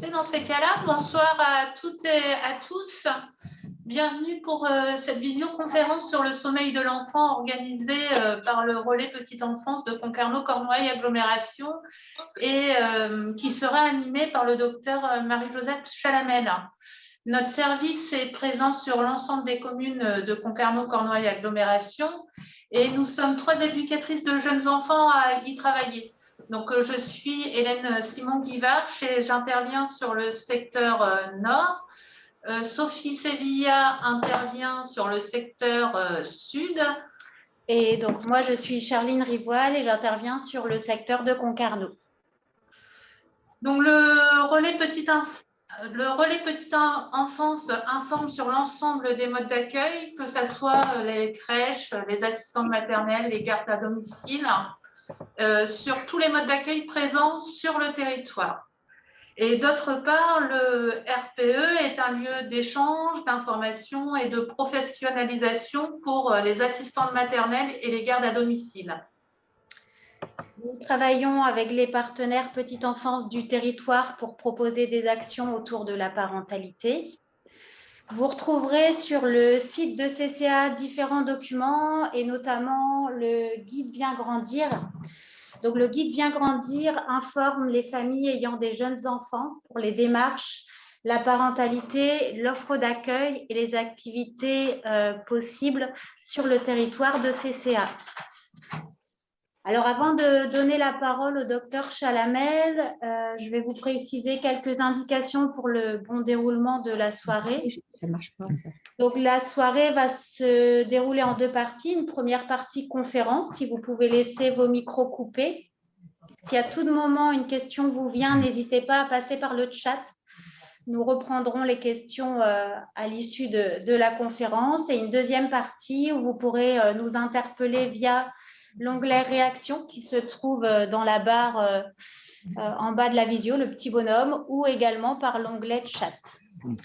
C'est dans ces cas-là, bonsoir à toutes et à tous. Bienvenue pour cette visioconférence sur le sommeil de l'enfant organisée par le relais Petite Enfance de Concarneau-Cornouailles Agglomération et qui sera animée par le docteur Marie-Joseph Chalamel. Notre service est présent sur l'ensemble des communes de Concarneau-Cornouailles Agglomération et nous sommes 3 éducatrices de jeunes enfants à y travailler. Donc, je suis Hélène Simon-Guivarch et j'interviens sur le secteur nord. Sophie Sevilla intervient sur le secteur sud. Et donc, moi, je suis Charline Rivoal et j'interviens sur le secteur de Concarneau. Donc, le relais Petite Enfance informe sur l'ensemble des modes d'accueil, que ce soit les crèches, les assistantes maternelles, les gardes à domicile, sur tous les modes d'accueil présents sur le territoire. Et d'autre part, le RPE est un lieu d'échange, d'information et de professionnalisation pour les assistantes maternelles et les gardes à domicile. Nous travaillons avec les partenaires Petite Enfance du territoire pour proposer des actions autour de la parentalité. Vous retrouverez sur le site de CCA différents documents et notamment le guide Bien Grandir. Donc, le guide Bien Grandir informe les familles ayant des jeunes enfants pour les démarches, la parentalité, l'offre d'accueil et les activités possibles sur le territoire de CCA. Alors, avant de donner la parole au docteur Chalamel, je vais vous préciser quelques indications pour le bon déroulement de la soirée. Ça ne marche pas, ça. Donc, la soirée va se dérouler en 2 parties. Une première partie conférence, si vous pouvez laisser vos micros coupés. Si à tout moment une question vous vient, n'hésitez pas à passer par le chat. Nous reprendrons les questions à l'issue de la conférence. Et une deuxième partie où vous pourrez nous interpeller via l'onglet réaction qui se trouve dans la barre en bas de la visio, le petit bonhomme, ou également par l'onglet chat.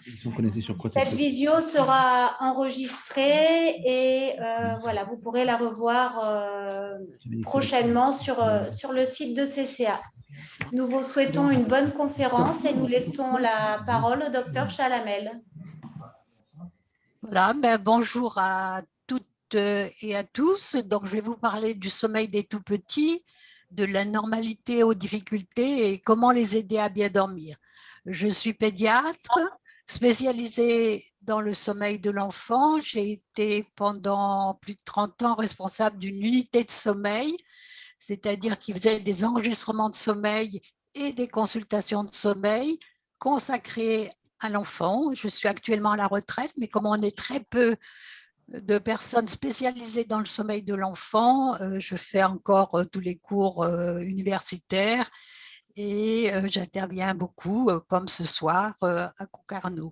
Ils sont connectés sur quoi? Cette visio sera enregistrée et voilà, vous pourrez la revoir prochainement sur le site de CCA. Nous vous souhaitons une bonne conférence et nous laissons la parole au docteur Chalamel. Voilà, bonjour à toutes et à tous. Donc, je vais vous parler du sommeil des tout-petits, de la normalité aux difficultés et comment les aider à bien dormir. Je suis pédiatre, spécialisée dans le sommeil de l'enfant. J'ai été pendant plus de 30 ans responsable d'une unité de sommeil, c'est-à-dire qui faisait des enregistrements de sommeil et des consultations de sommeil consacrées à l'enfant. Je suis actuellement à la retraite, mais comme on est très peu de personnes spécialisées dans le sommeil de l'enfant, je fais encore tous les cours universitaires et j'interviens beaucoup, comme ce soir, à Concarneau.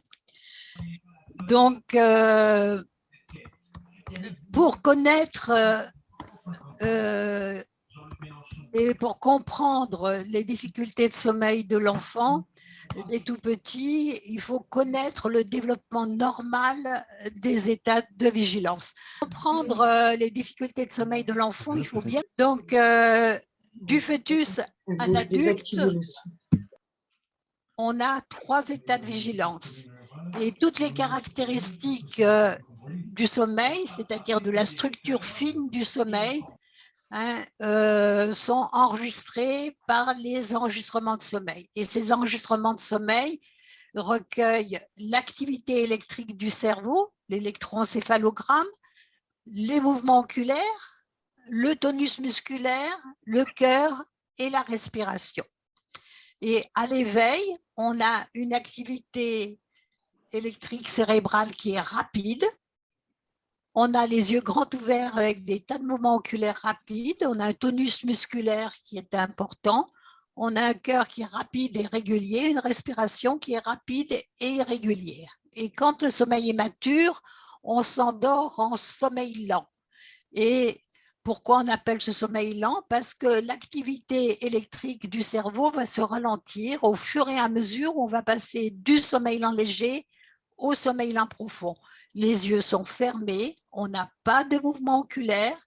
Donc, pour connaître et pour comprendre les difficultés de sommeil de l'enfant, des tout petits, il faut connaître le développement normal des états de vigilance. Pour comprendre les difficultés de sommeil de l'enfant, il faut bien… Donc, du fœtus à l'adulte, on a 3 états de vigilance. Et toutes les caractéristiques du sommeil, c'est-à-dire de la structure fine du sommeil, sont enregistrés par les enregistrements de sommeil. Et ces enregistrements de sommeil recueillent l'activité électrique du cerveau, l'électroencéphalogramme, les mouvements oculaires, le tonus musculaire, le cœur et la respiration. Et à l'éveil, on a une activité électrique cérébrale qui est rapide. On a les yeux grands ouverts avec des tas de mouvements oculaires rapides. On a un tonus musculaire qui est important. On a un cœur qui est rapide et régulier, une respiration qui est rapide et régulière. Et quand le sommeil est mature, on s'endort en sommeil lent. Et pourquoi on appelle ce sommeil lent? Parce que l'activité électrique du cerveau va se ralentir au fur et à mesure où on va passer du sommeil lent léger au sommeil lent profond. Les yeux sont fermés, on n'a pas de mouvement oculaire,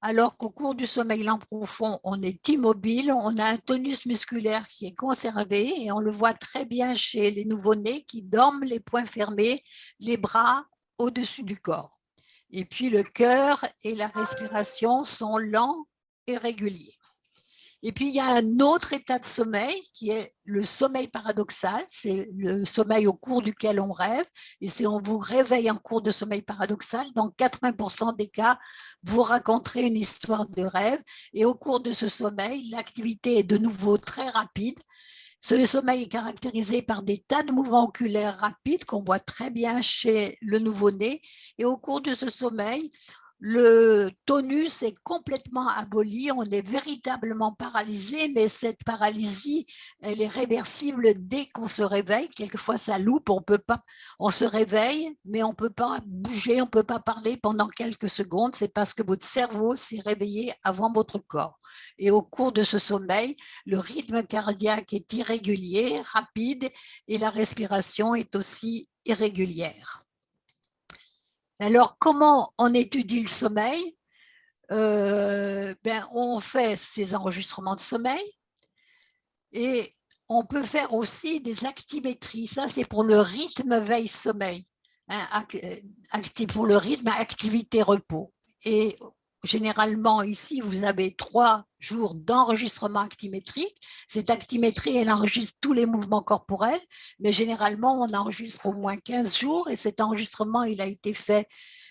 alors qu'au cours du sommeil lent profond, on est immobile, on a un tonus musculaire qui est conservé et on le voit très bien chez les nouveau-nés qui dorment les poings fermés, les bras au-dessus du corps. Et puis le cœur et la respiration sont lents et réguliers. Et puis, il y a un autre état de sommeil qui est le sommeil paradoxal. C'est le sommeil au cours duquel on rêve. Et si on vous réveille en cours de sommeil paradoxal, dans 80% des cas, vous raconterez une histoire de rêve. Et au cours de ce sommeil, l'activité est de nouveau très rapide. Ce sommeil est caractérisé par des tas de mouvements oculaires rapides qu'on voit très bien chez le nouveau-né. Et au cours de ce sommeil, le tonus est complètement aboli, on est véritablement paralysé, mais cette paralysie, elle est réversible dès qu'on se réveille. Quelquefois, ça loupe, on se réveille, mais on ne peut pas bouger, on ne peut pas parler pendant quelques secondes. C'est parce que votre cerveau s'est réveillé avant votre corps. Et au cours de ce sommeil, le rythme cardiaque est irrégulier, rapide, et la respiration est aussi irrégulière. Alors, comment on étudie le sommeil? On fait ces enregistrements de sommeil et on peut faire aussi des actimétries. Ça, c'est pour le rythme veille-sommeil, hein, pour le rythme activité-repos. Et généralement, ici, vous avez 3 jours d'enregistrement actimétrique. Cette actimétrie, elle enregistre tous les mouvements corporels, mais généralement, on enregistre au moins 15 jours et cet enregistrement, il a été fait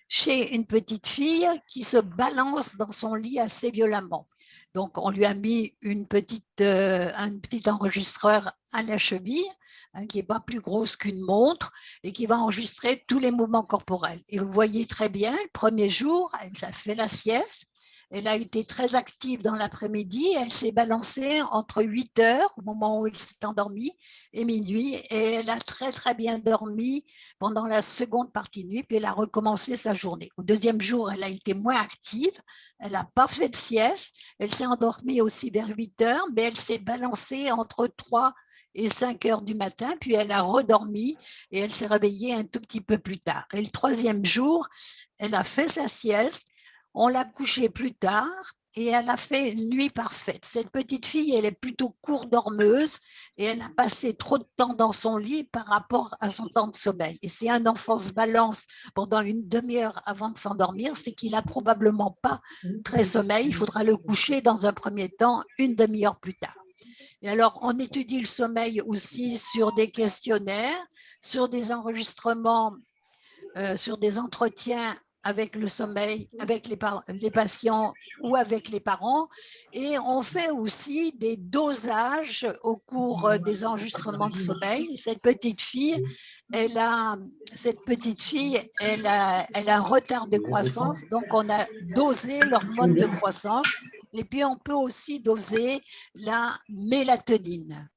chez une petite fille qui se balance dans son lit assez violemment. Donc, on lui a mis un petit enregistreur à la cheville, hein, qui n'est pas plus grosse qu'une montre et qui va enregistrer tous les mouvements corporels. Et vous voyez très bien, le premier jour, elle a fait la sieste. Elle a été très active dans l'après-midi. Elle s'est balancée entre 8 heures, au moment où elle s'est endormie, et minuit. Et elle a très, très bien dormi pendant la seconde partie de nuit. Puis elle a recommencé sa journée. Au deuxième jour, elle a été moins active. Elle n'a pas fait de sieste. Elle s'est endormie aussi vers 8 heures, mais elle s'est balancée entre 3 et 5 heures du matin. Puis elle a redormi et elle s'est réveillée un tout petit peu plus tard. Et le troisième jour, elle a fait sa sieste. On l'a couchée plus tard et elle a fait une nuit parfaite. Cette petite fille, elle est plutôt court-dormeuse et elle a passé trop de temps dans son lit par rapport à son temps de sommeil. Et si un enfant se balance pendant une demi-heure avant de s'endormir, c'est qu'il n'a probablement pas très sommeil. Il faudra le coucher dans un premier temps une demi-heure plus tard. Et alors, on étudie le sommeil aussi sur des questionnaires, sur des enregistrements, sur des entretiens avec le sommeil, avec les patients ou avec les parents. Et on fait aussi des dosages au cours des enregistrements de sommeil. Cette petite fille, elle a un retard de croissance, donc on a dosé l'hormone de croissance. Et puis, on peut aussi doser la mélatonine.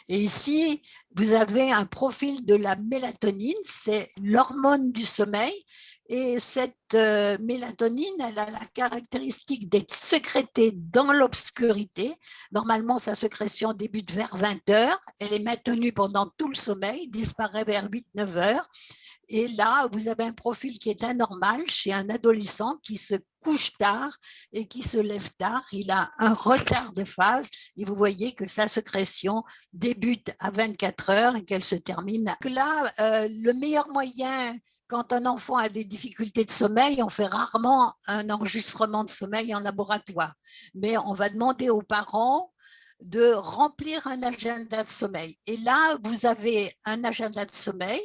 Et ici, vous avez un profil de la mélatonine, c'est l'hormone du sommeil. Et cette mélatonine, elle a la caractéristique d'être sécrétée dans l'obscurité. Normalement, sa sécrétion débute vers 20 heures. Elle est maintenue pendant tout le sommeil, disparaît vers 8-9 heures. Et là, vous avez un profil qui est anormal chez un adolescent qui se couche tard et qui se lève tard. Il a un retard de phase et vous voyez que sa sécrétion débute à 24 heures et qu'elle se termine. Donc là, le meilleur moyen, quand un enfant a des difficultés de sommeil, on fait rarement un enregistrement de sommeil en laboratoire. Mais on va demander aux parents de remplir un agenda de sommeil. Et là, vous avez un agenda de sommeil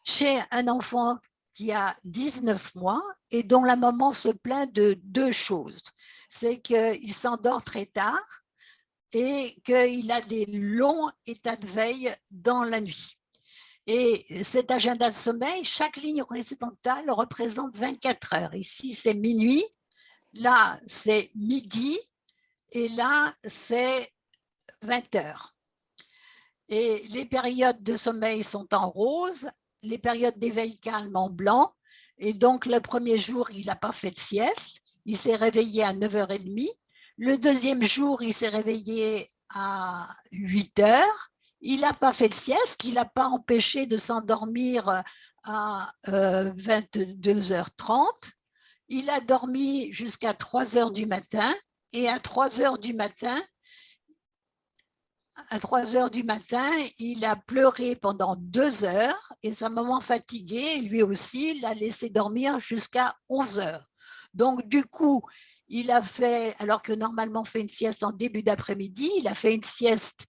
chez un enfant qui a 19 mois et dont la maman se plaint de 2 choses. C'est qu'il s'endort très tard et qu'il a des longs états de veille dans la nuit. Et cet agenda de sommeil, chaque ligne horizontale représente 24 heures. Ici, c'est minuit, là, c'est midi et là, c'est 20 heures. Et les périodes de sommeil sont en rose, les périodes d'éveil calme en blanc. Et donc, le premier jour, il n'a pas fait de sieste. Il s'est réveillé à 9h30. Le deuxième jour, il s'est réveillé à 8h. Il n'a pas fait de sieste, qui ne l'a pas empêché de s'endormir à 22h30. Il a dormi jusqu'à 3 heures du matin et à 3 heures du matin, il a pleuré pendant 2 heures et sa maman fatiguée, lui aussi, l'a laissé dormir jusqu'à 11 heures. Donc, du coup, il a fait, alors que normalement on fait une sieste en début d'après-midi, il a fait une sieste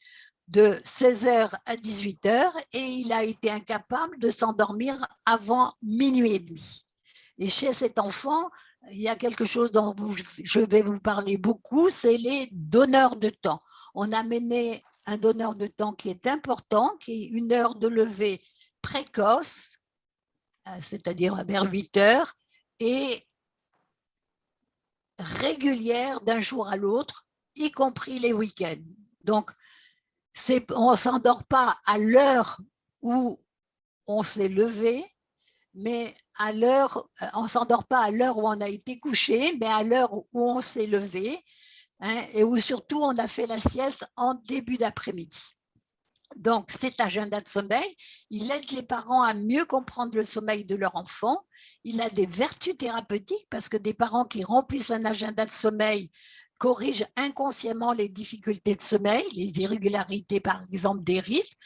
de 16 heures à 18 heures et il a été incapable de s'endormir avant minuit et demi. Et chez cet enfant, il y a quelque chose dont je vais vous parler beaucoup, c'est les donneurs de temps. On a mené un donneur de temps qui est important, qui est une heure de lever précoce, c'est-à-dire vers 8 heures, et régulière d'un jour à l'autre, y compris les week-ends. Donc, on ne s'endort pas à l'heure où on s'est levé, mais on ne s'endort pas à l'heure où on a été couché, mais à l'heure où on s'est levé, hein, et où surtout on a fait la sieste en début d'après-midi. Donc, cet agenda de sommeil, il aide les parents à mieux comprendre le sommeil de leur enfant. Il a des vertus thérapeutiques parce que des parents qui remplissent un agenda de sommeil corrigent inconsciemment les difficultés de sommeil, les irrégularités, par exemple, des rythmes.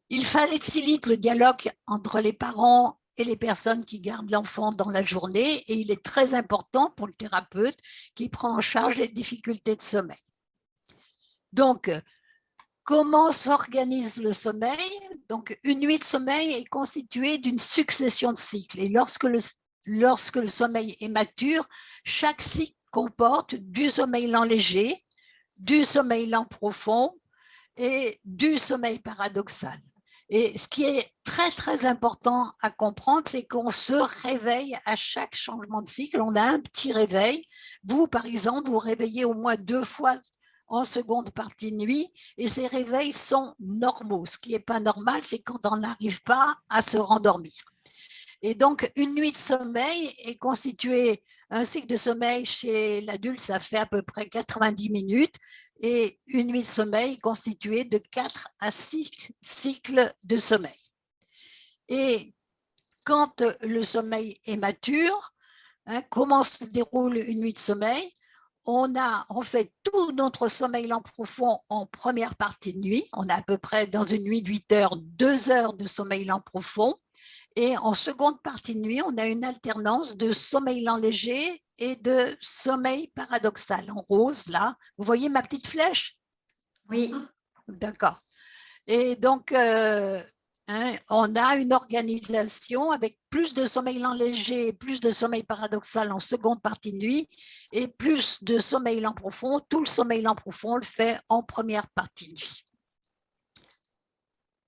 Il facilite le dialogue entre les parents et les personnes qui gardent l'enfant dans la journée et il est très important pour le thérapeute qui prend en charge les difficultés de sommeil. Donc, comment s'organise le sommeil? Donc, une nuit de sommeil est constituée d'une succession de cycles. Et lorsque le sommeil est mature, chaque cycle comporte du sommeil lent léger, du sommeil lent profond et du sommeil paradoxal. Et ce qui est très, très important à comprendre, c'est qu'on se réveille à chaque changement de cycle. On a un petit réveil. Vous, par exemple, vous réveillez au moins 2 fois en seconde partie de nuit et ces réveils sont normaux. Ce qui n'est pas normal, c'est quand on n'arrive pas à se rendormir. Et donc, une nuit de sommeil est constituée, un cycle de sommeil chez l'adulte, ça fait à peu près 90 minutes et une nuit de sommeil est constituée de 4 à 6 cycles de sommeil. Et quand le sommeil est mature, hein, comment se déroule une nuit de sommeil? On fait tout notre sommeil lent profond en première partie de nuit. On a à peu près dans une nuit de 8 heures, 2 heures de sommeil lent profond. Et en seconde partie de nuit, on a une alternance de sommeil lent léger et de sommeil paradoxal. En rose, là, vous voyez ma petite flèche? Oui. D'accord. Et donc, on a une organisation avec plus de sommeil lent léger et plus de sommeil paradoxal en seconde partie de nuit et plus de sommeil lent profond. Tout le sommeil lent profond, on le fait en première partie de nuit.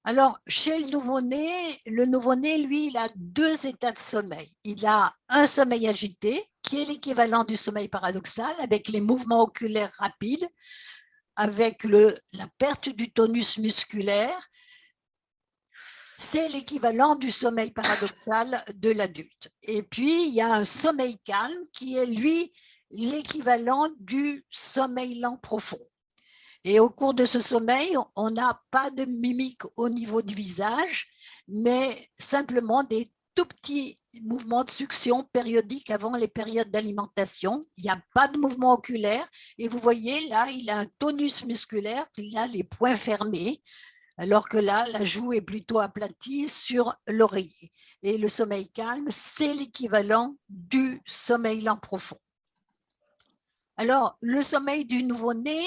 Alors, chez le nouveau-né, lui, il a 2 états de sommeil. Il a un sommeil agité, qui est l'équivalent du sommeil paradoxal, avec les mouvements oculaires rapides, avec la perte du tonus musculaire. C'est l'équivalent du sommeil paradoxal de l'adulte. Et puis, il y a un sommeil calme, qui est, lui, l'équivalent du sommeil lent profond. Et au cours de ce sommeil, on n'a pas de mimique au niveau du visage, mais simplement des tout petits mouvements de succion périodiques avant les périodes d'alimentation. Il n'y a pas de mouvement oculaire. Et vous voyez, là, il a un tonus musculaire, il a les poings fermés, alors que là, la joue est plutôt aplatie sur l'oreiller. Et le sommeil calme, c'est l'équivalent du sommeil lent profond. Alors, le sommeil du nouveau-né,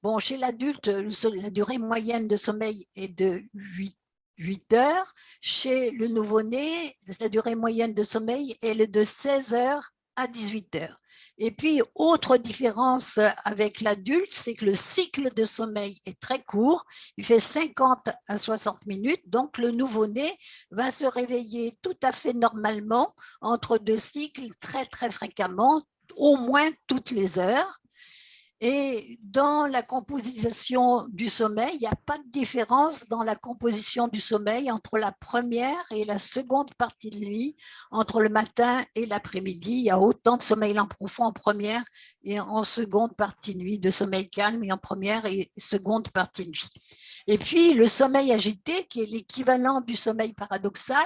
bon, chez l'adulte, la durée moyenne de sommeil est de 8 heures. Chez le nouveau-né, la durée moyenne de sommeil est de 16 heures à 18 heures. Et puis, autre différence avec l'adulte, c'est que le cycle de sommeil est très court. Il fait 50 à 60 minutes. Donc, le nouveau-né va se réveiller tout à fait normalement entre 2 cycles très, très fréquemment, au moins toutes les heures. Et dans la composition du sommeil, il n'y a pas de différence dans la composition du sommeil entre la première et la seconde partie de nuit, entre le matin et l'après-midi. Il y a autant de sommeil lent profond en première et en seconde partie de nuit, de sommeil calme et en première et seconde partie de nuit. Et puis, le sommeil agité, qui est l'équivalent du sommeil paradoxal,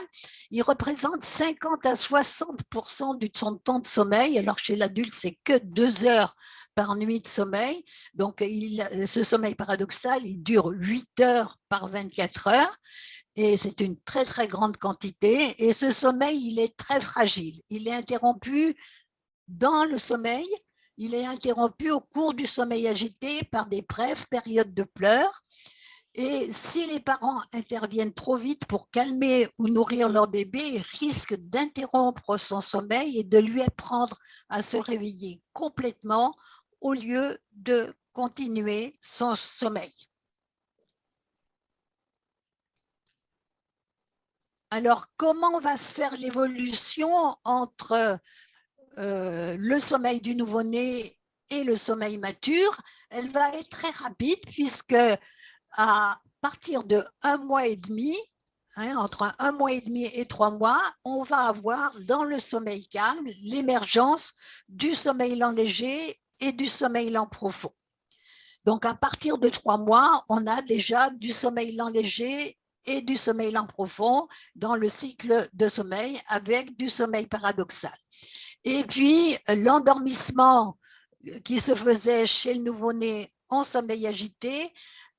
il représente 50 à 60% du temps de sommeil. Alors, chez l'adulte, c'est que 2 heures par nuit de sommeil. Donc, ce sommeil paradoxal, il dure 8 heures par 24 heures. Et c'est une très, très grande quantité. Et ce sommeil, il est très fragile. Il est interrompu dans le sommeil. Il est interrompu au cours du sommeil agité par des brèves périodes de pleurs. Et si les parents interviennent trop vite pour calmer ou nourrir leur bébé, ils risquent d'interrompre son sommeil et de lui apprendre à se réveiller complètement au lieu de continuer son sommeil. Alors, comment va se faire l'évolution entre le sommeil du nouveau-né et le sommeil mature? Elle va être très rapide puisque à partir de 1 mois et demi, entre 1 mois et demi et 3 mois, on va avoir dans le sommeil calme l'émergence du sommeil lent léger et du sommeil lent profond. Donc, à partir de 3 mois, on a déjà du sommeil lent léger et du sommeil lent profond dans le cycle de sommeil avec du sommeil paradoxal. Et puis, l'endormissement qui se faisait chez le nouveau-né en sommeil agité,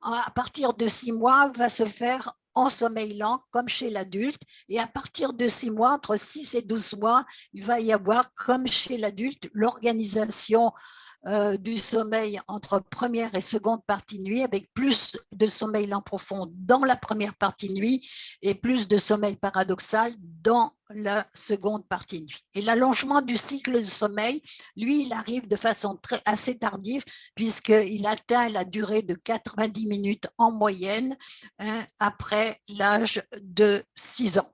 à partir de 6 mois, va se faire en sommeil lent, comme chez l'adulte. Et à partir de 6 mois, entre 6 et 12 mois, il va y avoir, comme chez l'adulte, l'organisation du sommeil entre première et seconde partie de nuit, avec plus de sommeil lent profond dans la première partie de nuit et plus de sommeil paradoxal dans la seconde partie de nuit. Et l'allongement du cycle de sommeil, lui, il arrive de façon assez tardive, puisqu'il atteint la durée de 90 minutes en moyenne après l'âge de 6 ans.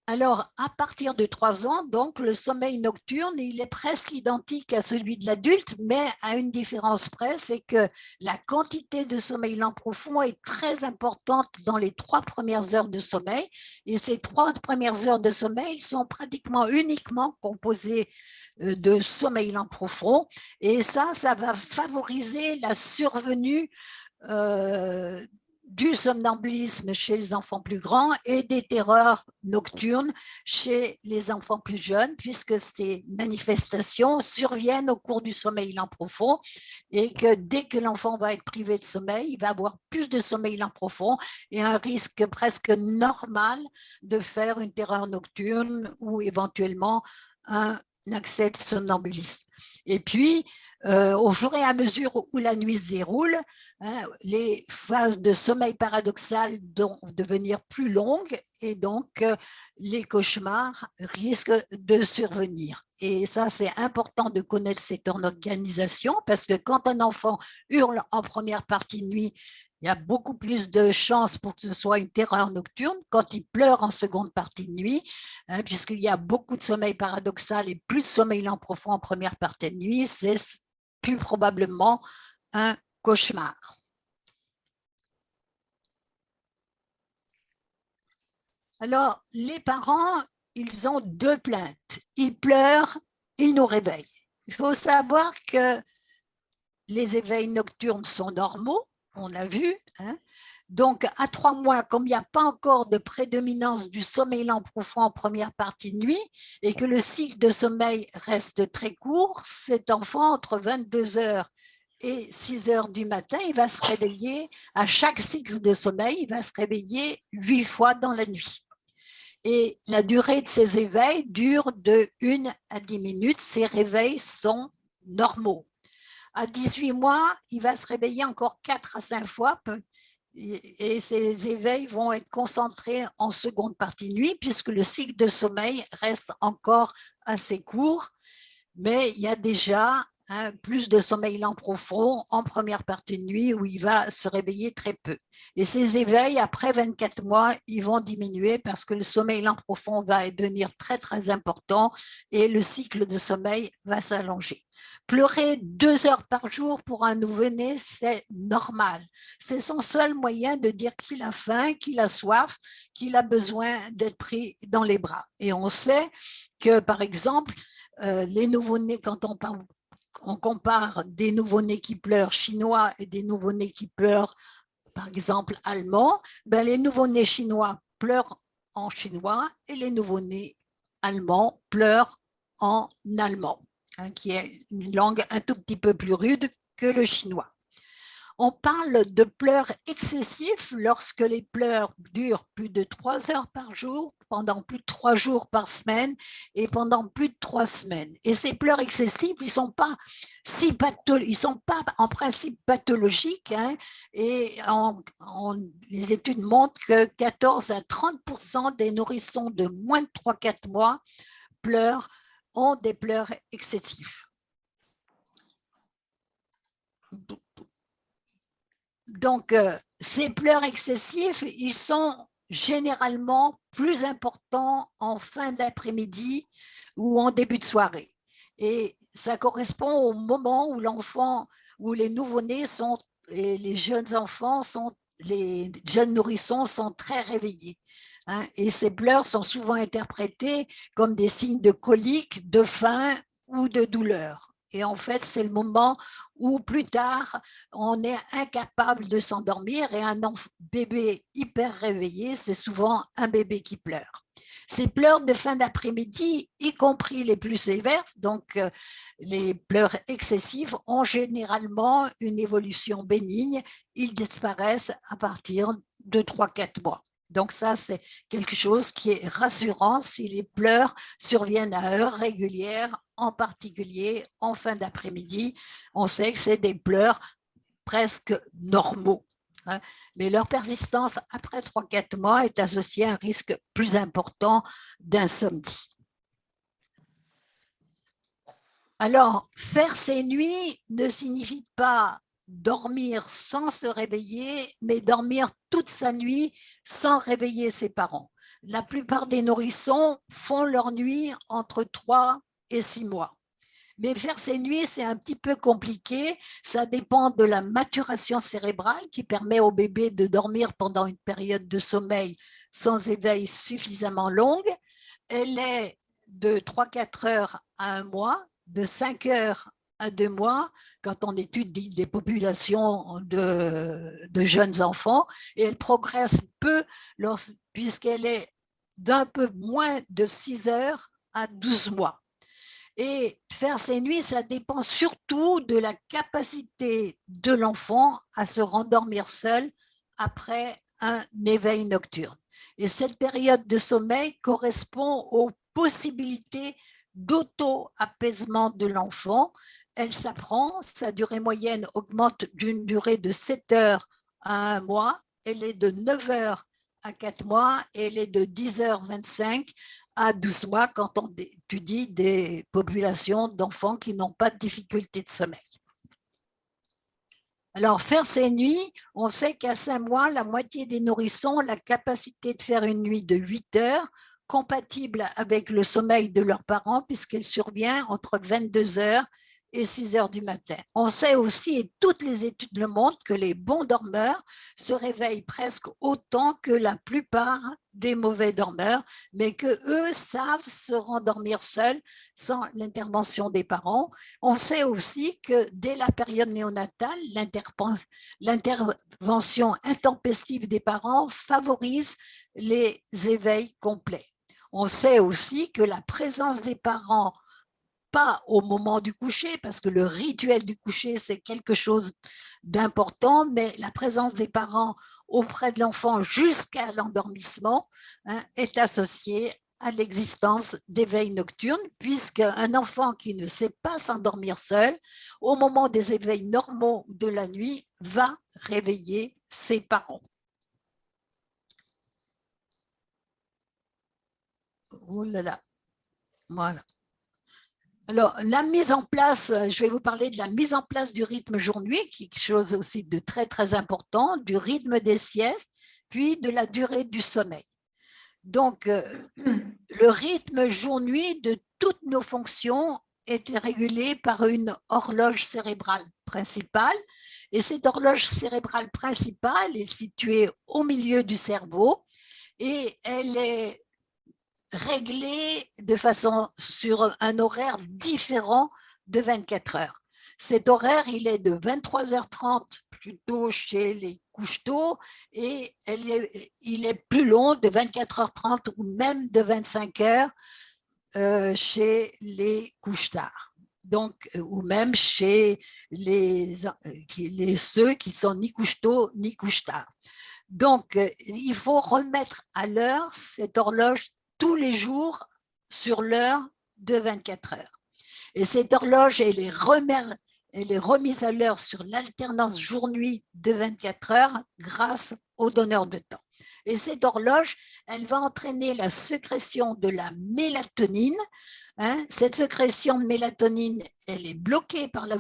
Alors, à partir de 3 ans, donc, le sommeil nocturne, il est presque identique à celui de l'adulte, mais à une différence près, c'est que la quantité de sommeil lent profond est très importante dans les 3 premières heures de sommeil. Et ces 3 premières heures de sommeil sont pratiquement uniquement composées de sommeil lent profond. Et ça va favoriser la survenue du somnambulisme chez les enfants plus grands et des terreurs nocturnes chez les enfants plus jeunes, puisque ces manifestations surviennent au cours du sommeil lent profond et que dès que l'enfant va être privé de sommeil, il va avoir plus de sommeil lent profond et un risque presque normal de faire une terreur nocturne ou éventuellement un accès de somnambulisme. Et puis, au fur et à mesure où la nuit se déroule, les phases de sommeil paradoxal vont devenir plus longues et donc les cauchemars risquent de survenir. Et ça, c'est important de connaître cette organisation parce que quand un enfant hurle en première partie de nuit, il y a beaucoup plus de chances pour que ce soit une terreur nocturne. Quand il pleure en seconde partie de nuit, puisqu'il y a beaucoup de sommeil paradoxal et plus de sommeil lent profond en première partie de nuit, c'est plus probablement un cauchemar. Alors, les parents, ils ont 2 plaintes. Ils pleurent, ils nous réveillent. Il faut savoir que les éveils nocturnes sont normaux, on l'a vu. Donc, à 3 mois, comme il n'y a pas encore de prédominance du sommeil lent profond en première partie de nuit et que le cycle de sommeil reste très court, cet enfant, entre 22 heures et 6 heures du matin, il va se réveiller, à chaque cycle de sommeil, il va se réveiller 8 fois dans la nuit. Et la durée de ces éveils dure de 1 à 10 minutes. Ces réveils sont normaux. À 18 mois, il va se réveiller encore 4 à 5 fois et ces éveils vont être concentrés en seconde partie de nuit puisque le cycle de sommeil reste encore assez court. Mais il y a déjà hein, plus de sommeil lent profond en première partie de nuit où il va se réveiller très peu. Et ces éveils, après 24 mois, ils vont diminuer parce que le sommeil lent profond va devenir très, très important et le cycle de sommeil va s'allonger. Pleurer 2 heures par jour pour un nouveau-né, c'est normal. C'est son seul moyen de dire qu'il a faim, qu'il a soif, qu'il a besoin d'être pris dans les bras. Et on sait que, par exemple, les nouveau-nés, quand on compare des nouveau-nés qui pleurent chinois et des nouveau-nés qui pleurent, par exemple, allemands, ben les nouveau-nés chinois pleurent en chinois et les nouveau-nés allemands pleurent en allemand, hein, qui est une langue un tout petit peu plus rude que le chinois. On parle de pleurs excessifs lorsque les pleurs durent plus de 3 heures par jour, pendant plus de 3 jours par semaine et pendant plus de 3 semaines. Et ces pleurs excessifs, ils sont pas en principe pathologiques, hein, et les études montrent que 14 à 30% des nourrissons de moins de 3-4 mois ont des pleurs excessifs. Donc, ces pleurs excessifs, ils sont généralement plus importants en fin d'après-midi ou en début de soirée. Et ça correspond au moment où l'enfant, où les nouveau-nés sont, et les jeunes enfants les jeunes nourrissons sont très réveillés, hein, et ces pleurs sont souvent interprétés comme des signes de colique, de faim ou de douleur. Et en fait, c'est le moment où plus tard, on est incapable de s'endormir et un bébé hyper réveillé, c'est souvent un bébé qui pleure. Ces pleurs de fin d'après-midi, y compris les plus sévères, donc les pleurs excessives, ont généralement une évolution bénigne. Ils disparaissent à partir de 3-4 mois. Donc ça, c'est quelque chose qui est rassurant si les pleurs surviennent à heure régulière, en particulier en fin d'après-midi. On sait que c'est des pleurs presque normaux, hein, mais leur persistance après 3-4 mois est associée à un risque plus important d'insomnie. Alors, faire ces nuits ne signifie pas dormir sans se réveiller, mais dormir toute sa nuit sans réveiller ses parents. La plupart des nourrissons font leur nuit entre 3 et 6 mois. Mais faire ces nuits, c'est un petit peu compliqué. Ça dépend de la maturation cérébrale qui permet au bébé de dormir pendant une période de sommeil sans éveil suffisamment longue. Elle est de 3-4 heures à 1 mois, de 5 heures à 2 mois, quand on étudie des populations de jeunes enfants, et elle progresse peu puisqu'elle est d'un peu moins de 6 heures à 12 mois. Et faire ces nuits, ça dépend surtout de la capacité de l'enfant à se rendormir seul après un éveil nocturne. Et cette période de sommeil correspond aux possibilités d'auto-apaisement de l'enfant. Elle s'apprend, sa durée moyenne augmente d'une durée de 7 heures à 1 mois, elle est de 9 heures à 4 mois, et elle est de 10h25 à 12 mois quand on étudie des populations d'enfants qui n'ont pas de difficulté de sommeil. Alors, faire ces nuits, on sait qu'à 5 mois, la moitié des nourrissons ont la capacité de faire une nuit de 8 heures, compatible avec le sommeil de leurs parents, puisqu'elle survient entre 22 heures et 6 heures du matin. On sait aussi, et toutes les études le montrent, que les bons dormeurs se réveillent presque autant que la plupart des mauvais dormeurs, mais qu'eux savent se rendormir seuls sans l'intervention des parents. On sait aussi que dès la période néonatale, l'intervention intempestive des parents favorise les éveils complets. On sait aussi que la présence des parents, pas au moment du coucher, parce que le rituel du coucher, c'est quelque chose d'important, mais la présence des parents auprès de l'enfant jusqu'à l'endormissement, hein, est associée à l'existence d'éveils nocturnes, puisqu'un enfant qui ne sait pas s'endormir seul, au moment des éveils normaux de la nuit, va réveiller ses parents. Oh là là, voilà. Alors, la mise en place, je vais vous parler de la mise en place du rythme jour-nuit, qui est quelque chose aussi de très, très important, du rythme des siestes, puis de la durée du sommeil. Donc, le rythme jour-nuit de toutes nos fonctions est régulé par une horloge cérébrale principale. Et cette horloge cérébrale principale est située au milieu du cerveau et elle est réglée de façon sur un horaire différent de 24 heures. Cet horaire, il est de 23h30 plutôt chez les couche-tôt et il est plus long de 24h30 ou même de 25 heures chez les couche-tard. Donc, ou même chez ceux qui sont ni couche-tôt ni couche-tard. Donc, il faut remettre à l'heure cette horloge tous les jours sur l'heure de 24 heures. Et cette horloge, elle est remise à l'heure sur l'alternance jour-nuit de 24 heures grâce au donneur de temps. Et cette horloge, elle va entraîner la sécrétion de la mélatonine. Cette sécrétion de mélatonine, elle est bloquée par la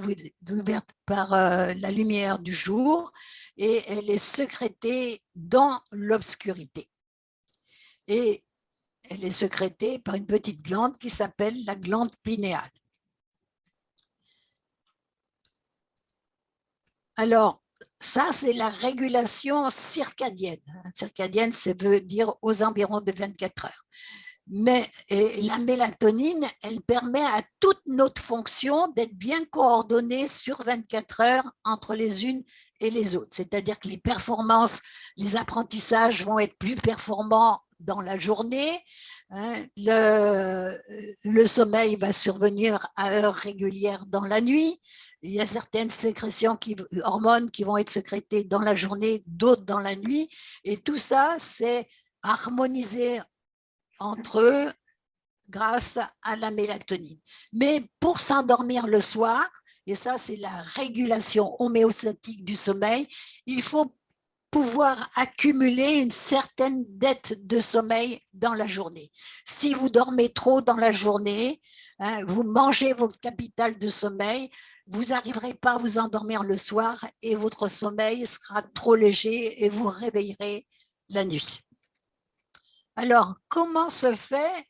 lumière du jour et elle est sécrétée dans l'obscurité. Et elle est sécrétée par une petite glande qui s'appelle la glande pinéale. Alors, ça, c'est la régulation circadienne. Circadienne, ça veut dire aux environs de 24 heures. Mais la mélatonine, elle permet à toute notre fonction d'être bien coordonnée sur 24 heures entre les unes et les autres. C'est-à-dire que les performances, les apprentissages vont être plus performants dans la journée. Le sommeil va survenir à heure régulière dans la nuit. Il y a certaines hormones qui vont être sécrétées dans la journée, d'autres dans la nuit. Et tout ça, c'est harmonisé entre eux grâce à la mélatonine. Mais pour s'endormir le soir, et ça c'est la régulation homéostatique du sommeil, il faut pouvoir accumuler une certaine dette de sommeil dans la journée. Si vous dormez trop dans la journée, vous mangez votre capital de sommeil, vous n'arriverez pas à vous endormir le soir et votre sommeil sera trop léger et vous réveillerez la nuit. Alors, comment se fait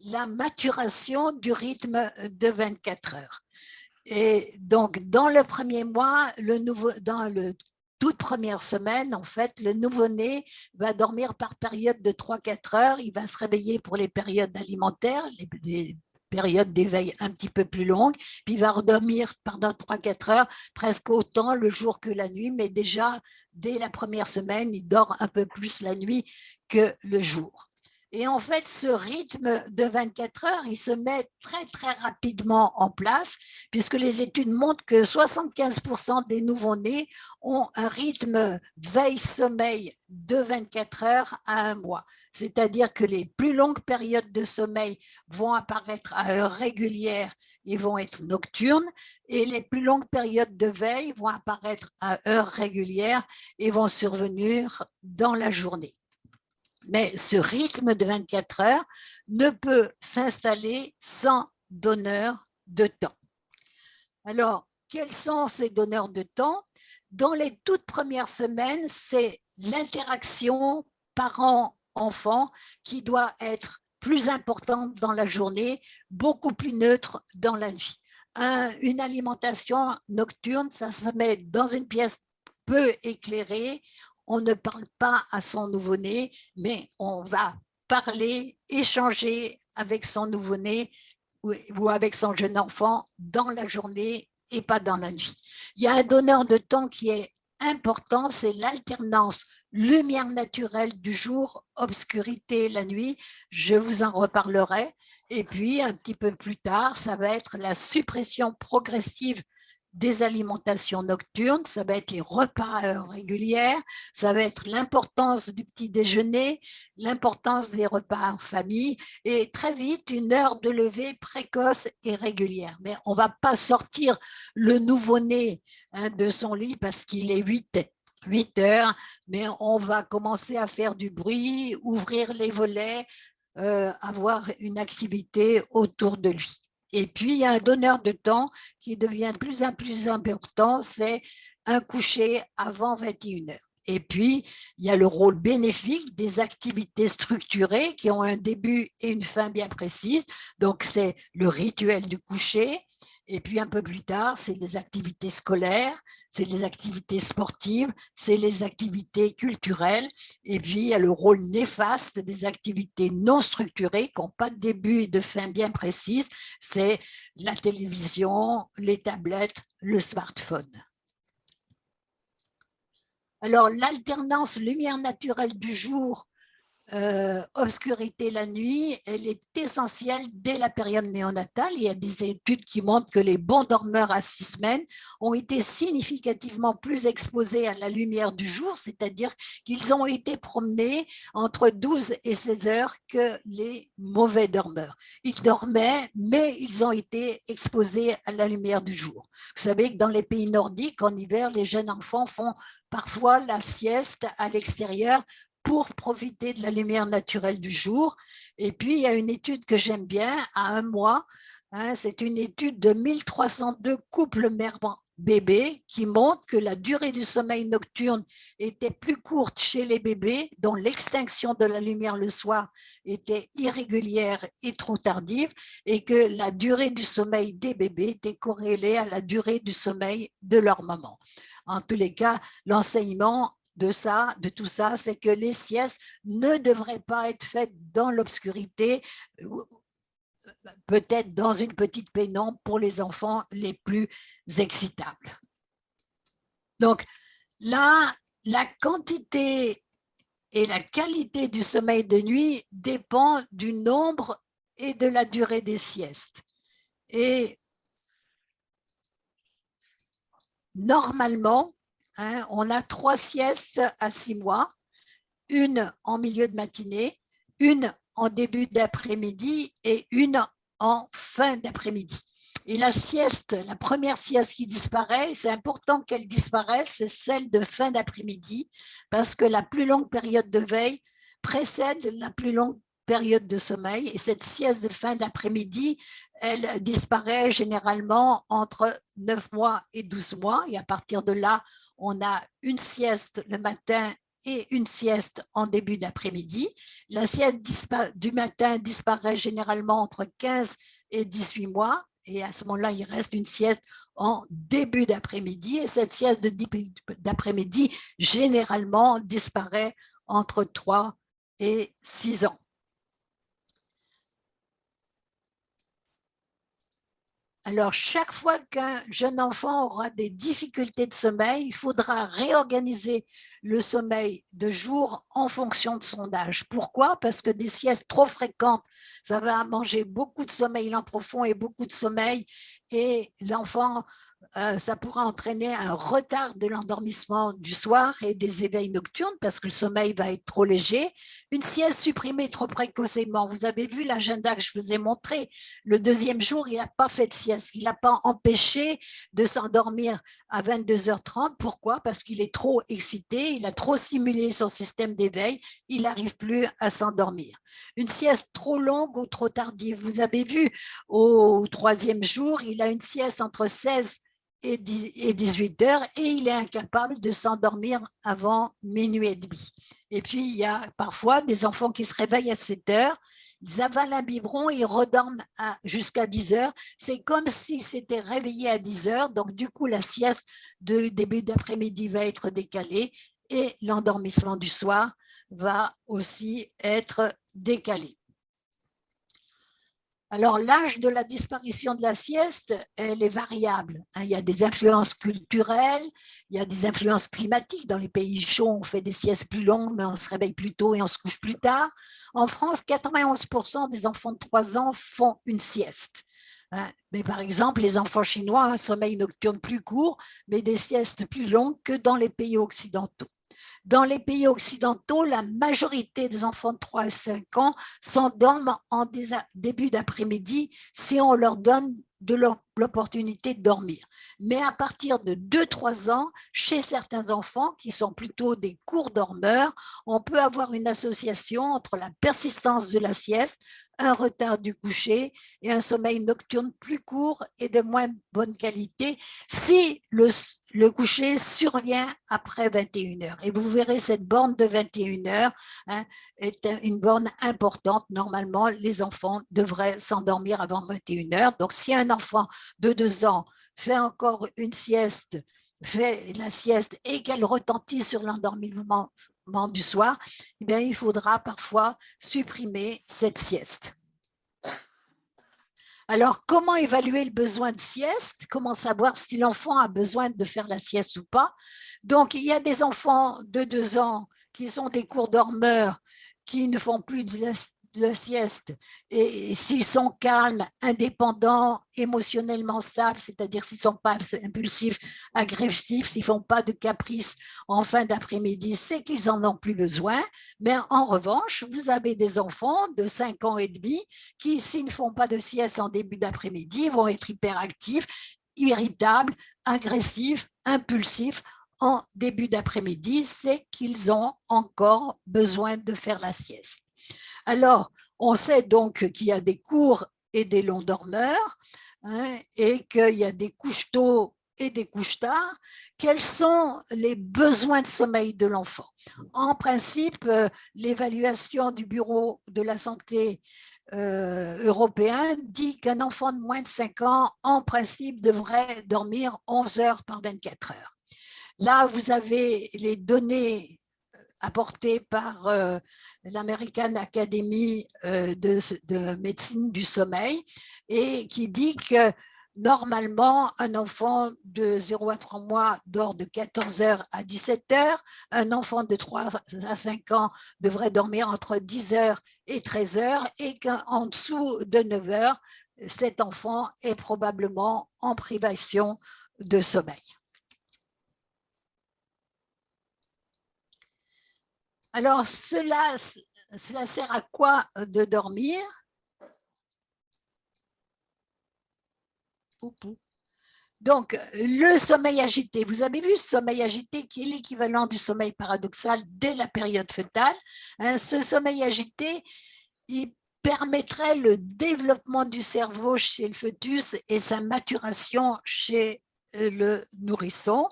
la maturation du rythme de 24 heures? Et donc, dans le premier mois, dans le toute première semaine, en fait, le nouveau-né va dormir par période de 3-4 heures. Il va se réveiller pour les périodes alimentaires, les périodes d'éveil un petit peu plus longues, puis il va redormir pendant 3-4 heures, presque autant le jour que la nuit, mais déjà, dès la première semaine, il dort un peu plus la nuit que le jour. Et en fait, ce rythme de 24 heures, il se met très, très rapidement en place, puisque les études montrent que 75% des nouveau-nés ont un rythme veille-sommeil de 24 heures à un mois. C'est-à-dire que les plus longues périodes de sommeil vont apparaître à heure régulière et vont être nocturnes, et les plus longues périodes de veille vont apparaître à heure régulière et vont survenir dans la journée. Mais ce rythme de 24 heures ne peut s'installer sans donneur de temps. Alors, quels sont ces donneurs de temps? Dans les toutes premières semaines, c'est l'interaction parent-enfant qui doit être plus importante dans la journée, beaucoup plus neutre dans la nuit. Une alimentation nocturne, ça se met dans une pièce peu éclairée. On ne parle pas à son nouveau-né, mais on va parler, échanger avec son nouveau-né ou avec son jeune enfant dans la journée et pas dans la nuit. Il y a un donneur de temps qui est important, c'est l'alternance lumière naturelle du jour, obscurité la nuit. Je vous en reparlerai. Et puis, un petit peu plus tard, ça va être la suppression progressive des alimentations nocturnes, ça va être les repas à heure régulière, ça va être l'importance du petit déjeuner, l'importance des repas en famille et très vite une heure de lever précoce et régulière. Mais on ne va pas sortir le nouveau-né de son lit parce qu'il est 8 heures, mais on va commencer à faire du bruit, ouvrir les volets, avoir une activité autour de lui. Et puis, il y a un donneur de temps qui devient de plus en plus important, c'est un coucher avant 21 heures. Et puis, il y a le rôle bénéfique des activités structurées qui ont un début et une fin bien précises. Donc, c'est le rituel du coucher. Et puis, un peu plus tard, c'est les activités scolaires, c'est les activités sportives, c'est les activités culturelles. Et puis, il y a le rôle néfaste des activités non structurées qui n'ont pas de début et de fin bien précises. C'est la télévision, les tablettes, le smartphone. Alors, l'alternance lumière naturelle du jour, obscurité la nuit, elle est essentielle dès la période néonatale. Il y a des études qui montrent que les bons dormeurs à 6 semaines ont été significativement plus exposés à la lumière du jour, c'est-à-dire qu'ils ont été promenés entre 12 et 16 heures que les mauvais dormeurs. Ils dormaient, mais ils ont été exposés à la lumière du jour. Vous savez que dans les pays nordiques, en hiver, les jeunes enfants font parfois la sieste à l'extérieur pour profiter de la lumière naturelle du jour. Et puis, il y a une étude que j'aime bien, à 1 mois, c'est une étude de 1302 couples mère-bébé qui montre que la durée du sommeil nocturne était plus courte chez les bébés dont l'extinction de la lumière le soir était irrégulière et trop tardive, et que la durée du sommeil des bébés était corrélée à la durée du sommeil de leur maman. En tous les cas, l'enseignement de tout ça, c'est que les siestes ne devraient pas être faites dans l'obscurité, peut-être dans une petite pénombre pour les enfants les plus excitables. Donc là, la quantité et la qualité du sommeil de nuit dépend du nombre et de la durée des siestes. Et normalement, on a 3 siestes à 6 mois, une en milieu de matinée, une en début d'après-midi et une en fin d'après-midi. Et la sieste, la première sieste qui disparaît, c'est important qu'elle disparaisse, c'est celle de fin d'après-midi, parce que la plus longue période de veille précède la plus longue période de sommeil, et cette sieste de fin d'après-midi, elle disparaît généralement entre 9 mois et 12 mois, et à partir de là, on a une sieste le matin et une sieste en début d'après-midi. La sieste du matin disparaît généralement entre 15 et 18 mois, et à ce moment-là, il reste une sieste en début d'après-midi, et cette sieste d'après-midi, généralement, disparaît entre 3 et 6 ans. Alors, chaque fois qu'un jeune enfant aura des difficultés de sommeil, il faudra réorganiser le sommeil de jour en fonction de son âge. Pourquoi? Parce que des siestes trop fréquentes, ça va manger beaucoup de sommeil lent profond et beaucoup de sommeil, et l'enfant, ça pourra entraîner un retard de l'endormissement du soir et des éveils nocturnes parce que le sommeil va être trop léger. Une sieste supprimée trop précocement. Vous avez vu l'agenda que je vous ai montré. Le 2e jour, il n'a pas fait de sieste. Il n'a pas empêché de s'endormir à 22h30. Pourquoi? Parce qu'il est trop excité, il a trop stimulé son système d'éveil, il n'arrive plus à s'endormir. Une sieste trop longue ou trop tardive. Vous avez vu, au 3e jour, il a une sieste entre 16 et 18 heures et il est incapable de s'endormir avant minuit et demi. Et puis, il y a parfois des enfants qui se réveillent à 7 heures, ils avalent un biberon et ils redorment jusqu'à 10 heures. C'est comme s'ils s'étaient réveillés à 10 heures. Donc, du coup, la sieste de début d'après-midi va être décalée et l'endormissement du soir va aussi être décalé. Alors, l'âge de la disparition de la sieste, elle est variable. Il y a des influences culturelles, il y a des influences climatiques. Dans les pays chauds, on fait des siestes plus longues, mais on se réveille plus tôt et on se couche plus tard. En France, 91% des enfants de 3 ans font une sieste. Mais par exemple, les enfants chinois ont un sommeil nocturne plus court, mais des siestes plus longues que dans les pays occidentaux. Dans les pays occidentaux, la majorité des enfants de 3 à 5 ans s'endorment en début d'après-midi si on leur donne l'opportunité de dormir. Mais à partir de 2-3 ans, chez certains enfants qui sont plutôt des courts dormeurs, on peut avoir une association entre la persistance de la sieste, un retard du coucher et un sommeil nocturne plus court et de moins bonne qualité si le coucher survient après 21 heures. Et vous verrez cette borne de 21 heures est une borne importante. Normalement, les enfants devraient s'endormir avant 21 heures. Donc, si un enfant de 2 ans fait encore une sieste, fait la sieste et qu'elle retentit sur l'endormissement du soir, eh bien, il faudra parfois supprimer cette sieste. Alors, comment évaluer le besoin de sieste? Comment savoir si l'enfant a besoin de faire la sieste ou pas? Donc, il y a des enfants de 2 ans qui sont des courts dormeurs, qui ne font plus de la sieste, et s'ils sont calmes, indépendants, émotionnellement stables, c'est-à-dire s'ils ne sont pas impulsifs, agressifs, s'ils ne font pas de caprices en fin d'après-midi, c'est qu'ils n'en ont plus besoin. Mais en revanche, vous avez des enfants de 5 ans et demi qui, s'ils ne font pas de sieste en début d'après-midi, vont être hyperactifs, irritables, agressifs, impulsifs. En début d'après-midi, c'est qu'ils ont encore besoin de faire la sieste. Alors, on sait donc qu'il y a des courts et des longs dormeurs et qu'il y a des couches tôt et des couches tard. Quels sont les besoins de sommeil de l'enfant? En principe, l'évaluation du Bureau de la santé européen dit qu'un enfant de moins de 5 ans, en principe, devrait dormir 11 heures par 24 heures. Là, vous avez les données apportées par l'American Academy de médecine du sommeil et qui dit que normalement, un enfant de 0 à 3 mois dort de 14 heures à 17 heures. Un enfant de 3 à 5 ans devrait dormir entre 10 heures et 13 heures et qu'en dessous de 9 heures, cet enfant est probablement en privation de sommeil. Alors, cela sert à quoi de dormir? Donc, le sommeil agité, vous avez vu ce sommeil agité qui est l'équivalent du sommeil paradoxal dès la période fœtale. Ce sommeil agité, il permettrait le développement du cerveau chez le fœtus et sa maturation chez le nourrisson.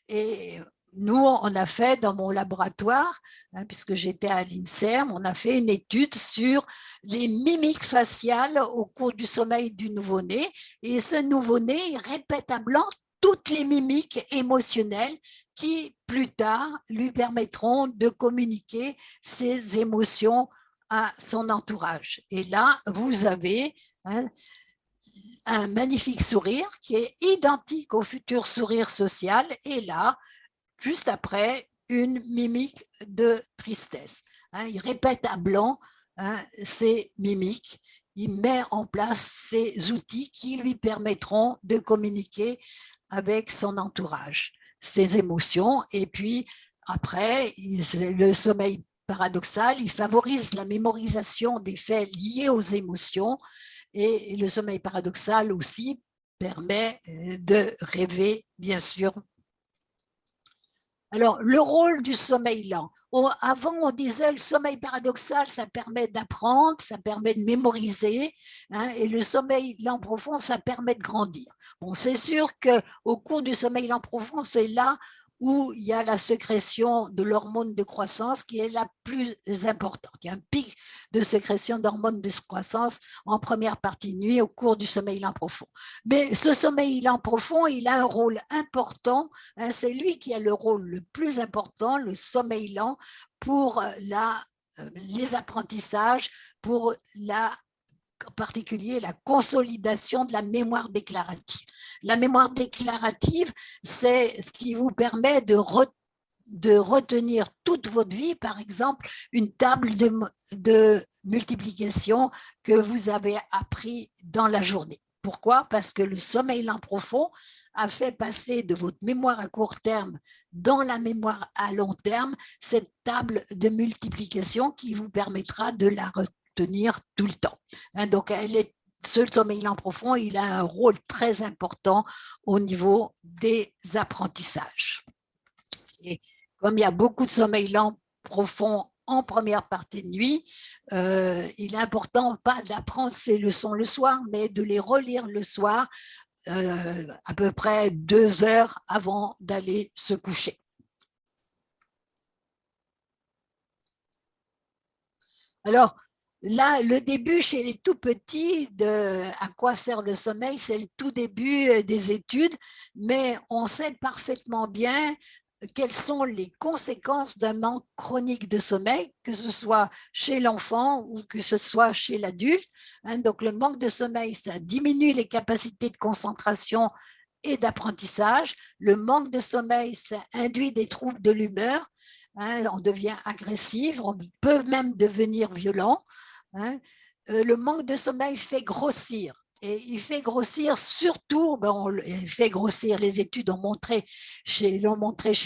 Et nous, on a fait dans mon laboratoire, puisque j'étais à l'INSERM, on a fait une étude sur les mimiques faciales au cours du sommeil du nouveau-né. Et ce nouveau-né répète à blanc toutes les mimiques émotionnelles qui, plus tard, lui permettront de communiquer ses émotions à son entourage. Et là, vous avez un magnifique sourire qui est identique au futur sourire social. Et là, juste après, une mimique de tristesse. Il répète à blanc ces mimiques. Il met en place ces outils qui lui permettront de communiquer avec son entourage, ses émotions. Et puis, après, le sommeil paradoxal, il favorise la mémorisation des faits liés aux émotions. Et le sommeil paradoxal aussi permet de rêver, bien sûr. Alors, le rôle du sommeil lent. Avant, on disait le sommeil paradoxal, ça permet d'apprendre, ça permet de mémoriser, et le sommeil lent profond, ça permet de grandir. Bon, c'est sûr qu'au cours du sommeil lent profond, c'est là où il y a la sécrétion de l'hormone de croissance qui est la plus importante. Il y a un pic de sécrétion d'hormones de croissance en première partie de nuit au cours du sommeil lent profond. Mais ce sommeil lent profond, il a un rôle important, c'est lui qui a le rôle le plus important, le sommeil lent, pour les apprentissages, pour en particulier la consolidation de la mémoire déclarative. La mémoire déclarative, c'est ce qui vous permet de retenir toute votre vie, par exemple, une table de multiplication que vous avez appris dans la journée. Pourquoi? Parce que le sommeil lent profond a fait passer de votre mémoire à court terme dans la mémoire à long terme cette table de multiplication qui vous permettra de la retenir tout le temps. Donc, ce sommeil lent profond, il a un rôle très important au niveau des apprentissages. Et comme il y a beaucoup de sommeil lent profond en première partie de nuit. Il est important pas d'apprendre ces leçons le soir, mais de les relire le soir, à peu près 2 heures avant d'aller se coucher. Alors, là, le début chez les tout petits, à quoi sert le sommeil, c'est le tout début des études, mais on sait parfaitement bien quelles sont les conséquences d'un manque chronique de sommeil, que ce soit chez l'enfant ou que ce soit chez l'adulte. Donc, le manque de sommeil, ça diminue les capacités de concentration et d'apprentissage. Le manque de sommeil, ça induit des troubles de l'humeur. On devient agressif, on peut même devenir violent. Le manque de sommeil fait grossir. Et il fait grossir surtout, il fait grossir, les études l'ont montré chez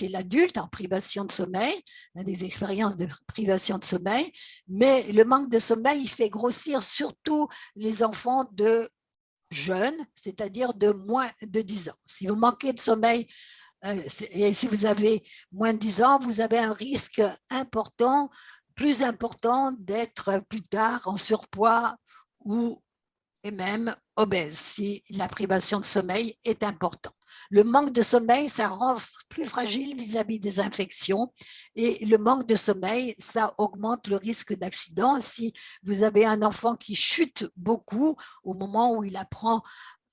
l'adulte en privation de sommeil, des expériences de privation de sommeil, mais le manque de sommeil, il fait grossir surtout les enfants de jeunes, c'est-à-dire de moins de 10 ans. Si vous manquez de sommeil, et si vous avez moins de 10 ans, vous avez un risque important, plus important d'être plus tard en surpoids et même obèse, si la privation de sommeil est importante. Le manque de sommeil, ça rend plus fragile vis-à-vis des infections, et le manque de sommeil, ça augmente le risque d'accident. Si vous avez un enfant qui chute beaucoup au moment où il apprend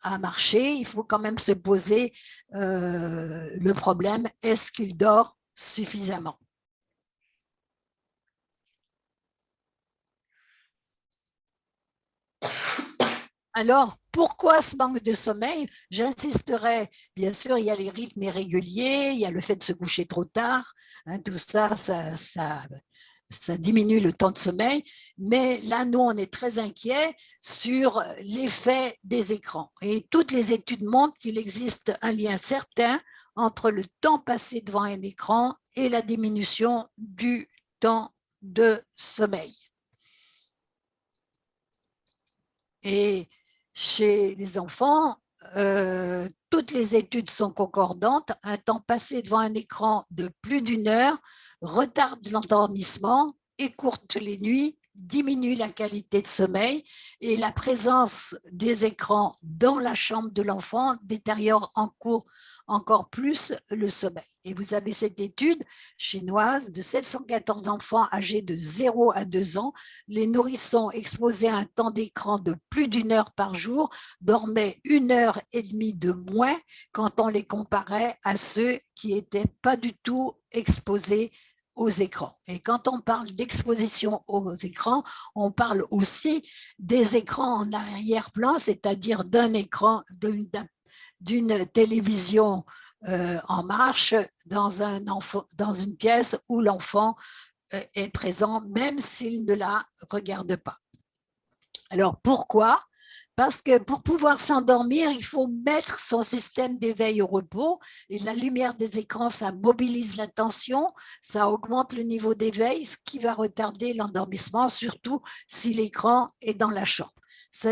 à marcher, il faut quand même se poser le problème, est-ce qu'il dort suffisamment? Alors, pourquoi ce manque de sommeil? J'insisterai, bien sûr, il y a les rythmes irréguliers, il y a le fait de se coucher trop tard, tout ça, ça diminue le temps de sommeil, mais là, nous, on est très inquiets sur l'effet des écrans. Et toutes les études montrent qu'il existe un lien certain entre le temps passé devant un écran et la diminution du temps de sommeil. Et chez les enfants, toutes les études sont concordantes. Un temps passé devant un écran de plus d'1 heure retarde l'endormissement, écourte les nuits, diminue la qualité de sommeil, et la présence des écrans dans la chambre de l'enfant détériore encore plus le sommeil. Et vous avez cette étude chinoise de 714 enfants âgés de 0 à 2 ans. Les nourrissons exposés à un temps d'écran de plus d'1 heure par jour dormaient 1h30 de moins quand on les comparait à ceux qui n'étaient pas du tout exposés aux écrans. Et quand on parle d'exposition aux écrans, on parle aussi des écrans en arrière-plan, c'est-à-dire d'un écran, d'une télévision en marche dans une pièce où l'enfant est présent, même s'il ne la regarde pas. Alors, pourquoi? Parce que pour pouvoir s'endormir, il faut mettre son système d'éveil au repos, et la lumière des écrans, ça mobilise l'attention, ça augmente le niveau d'éveil, ce qui va retarder l'endormissement, surtout si l'écran est dans la chambre. Ça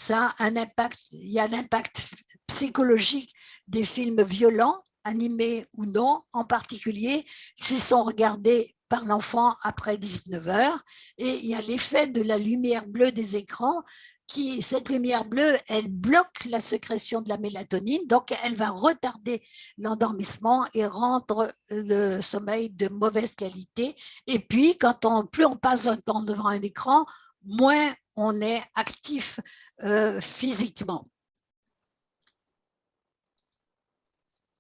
a un impact, il y a l'impact psychologique des films violents, animés ou non, en particulier s'ils sont regardés par l'enfant après 19 heures, et il y a l'effet de la lumière bleue des écrans. Cette lumière bleue, elle bloque la sécrétion de la mélatonine, donc elle va retarder l'endormissement et rendre le sommeil de mauvaise qualité. Et puis, plus on passe un temps devant un écran, moins on est actif physiquement.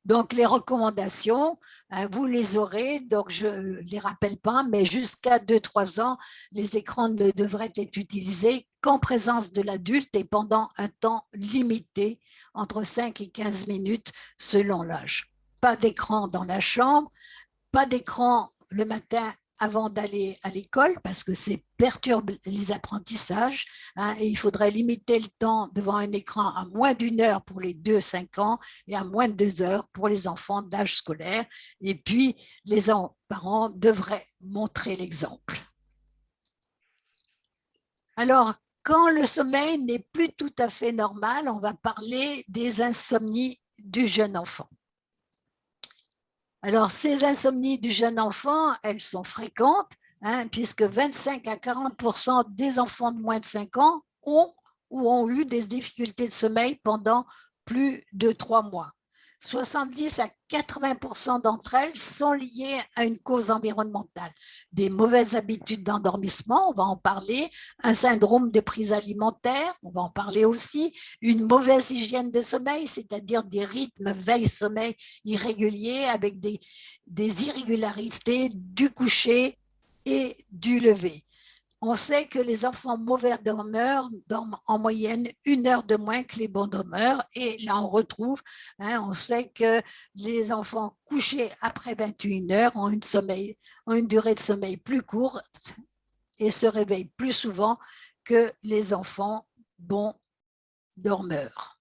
Donc, les recommandations, vous les aurez, donc je ne les rappelle pas, mais jusqu'à 2-3 ans, les écrans ne devraient être utilisés qu'en présence de l'adulte et pendant un temps limité, entre 5 et 15 minutes selon l'âge. Pas d'écran dans la chambre, pas d'écran le matin avant d'aller à l'école parce que ça perturbe les apprentissages, et il faudrait limiter le temps devant un écran à moins d'1 heure pour les 2-5 ans et à moins de 2 heures pour les enfants d'âge scolaire. Et puis, les parents devraient montrer l'exemple. Alors, quand le sommeil n'est plus tout à fait normal, on va parler des insomnies du jeune enfant. Alors, ces insomnies du jeune enfant, elles sont fréquentes. puisque 25 à 40% des enfants de moins de 5 ans ont eu des difficultés de sommeil pendant plus de 3 mois. 70 à 80% d'entre elles sont liées à une cause environnementale. Des mauvaises habitudes d'endormissement, on va en parler, un syndrome de prise alimentaire, on va en parler aussi, une mauvaise hygiène de sommeil, c'est-à-dire des rythmes veille-sommeil irréguliers avec des irrégularités du coucher et du lever. On sait que les enfants mauvais dormeurs dorment en moyenne 1 heure de moins que les bons dormeurs. Et là, on retrouve, on sait que les enfants couchés après 21 heures ont une durée de sommeil plus courte et se réveillent plus souvent que les enfants bons dormeurs.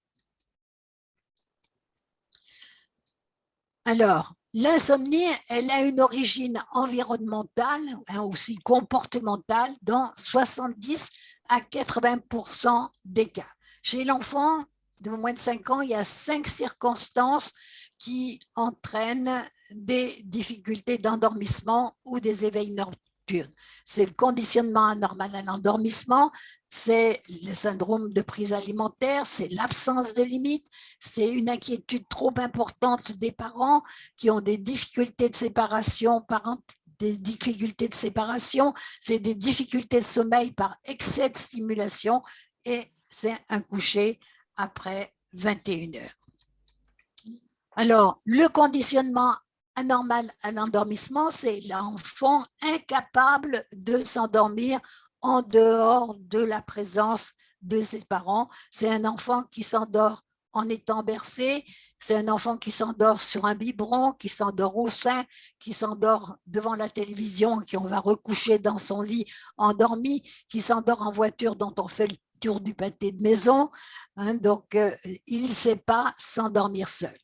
Alors, l'insomnie, elle a une origine environnementale, aussi comportementale, dans 70 à 80% des cas. Chez l'enfant de moins de 5 ans, il y a 5 circonstances qui entraînent des difficultés d'endormissement ou des éveils nocturnes. C'est le conditionnement anormal à l'endormissement, c'est le syndrome de prise alimentaire, c'est l'absence de limite, c'est une inquiétude trop importante des parents qui ont des difficultés de séparation, c'est des difficultés de sommeil par excès de stimulation et c'est un coucher après 21 heures. Alors, le conditionnement anormal à l'endormissement, c'est l'enfant incapable de s'endormir en dehors de la présence de ses parents. C'est un enfant qui s'endort en étant bercé, c'est un enfant qui s'endort sur un biberon, qui s'endort au sein, qui s'endort devant la télévision, qu'on va recoucher dans son lit endormi, qui s'endort en voiture dont on fait le tour du pâté de maison. Donc, il ne sait pas s'endormir seul.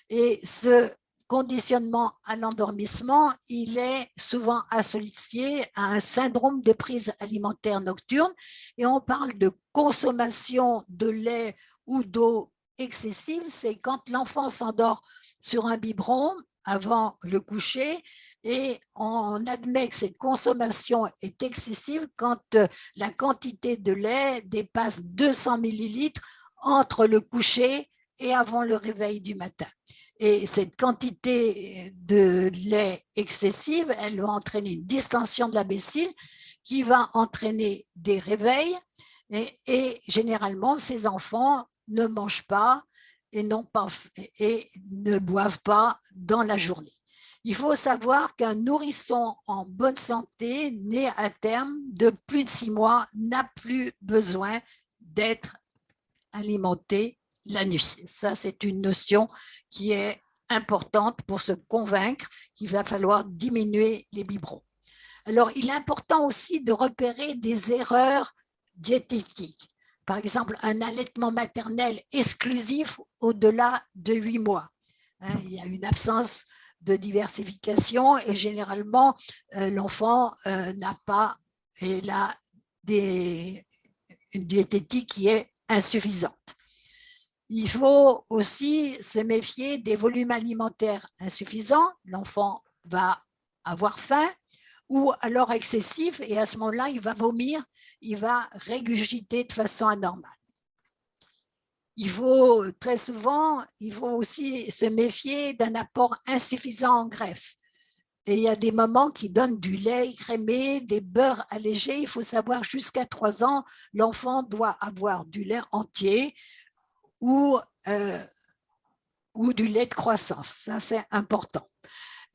Et ce conditionnement à l'endormissement, il est souvent associé à un syndrome de prise alimentaire nocturne et on parle de consommation de lait ou d'eau excessive, c'est quand l'enfant s'endort sur un biberon avant le coucher et on admet que cette consommation est excessive quand la quantité de lait dépasse 200 millilitres entre le coucher et avant le réveil du matin. Et cette quantité de lait excessive, elle va entraîner une distension de la vessie qui va entraîner des réveils et généralement, ces enfants ne mangent pas et ne boivent pas dans la journée. Il faut savoir qu'un nourrisson en bonne santé, né à terme de plus de 6 mois, n'a plus besoin d'être alimenté la nuit. Ça, c'est une notion qui est importante pour se convaincre qu'il va falloir diminuer les biberons. Alors, il est important aussi de repérer des erreurs diététiques. Par exemple, un allaitement maternel exclusif au-delà de 8 mois. Il y a une absence de diversification et généralement, l'enfant n'a pas une diététique qui est insuffisante. Il faut aussi se méfier des volumes alimentaires insuffisants. L'enfant va avoir faim ou alors excessif et à ce moment-là, il va vomir, il va régurgiter de façon anormale. Très souvent, il faut aussi se méfier d'un apport insuffisant en graisse. Et il y a des mamans qui donnent du lait écrémé, des beurres allégés. Il faut savoir jusqu'à 3 ans, l'enfant doit avoir du lait entier ou du lait de croissance. Ça, c'est important.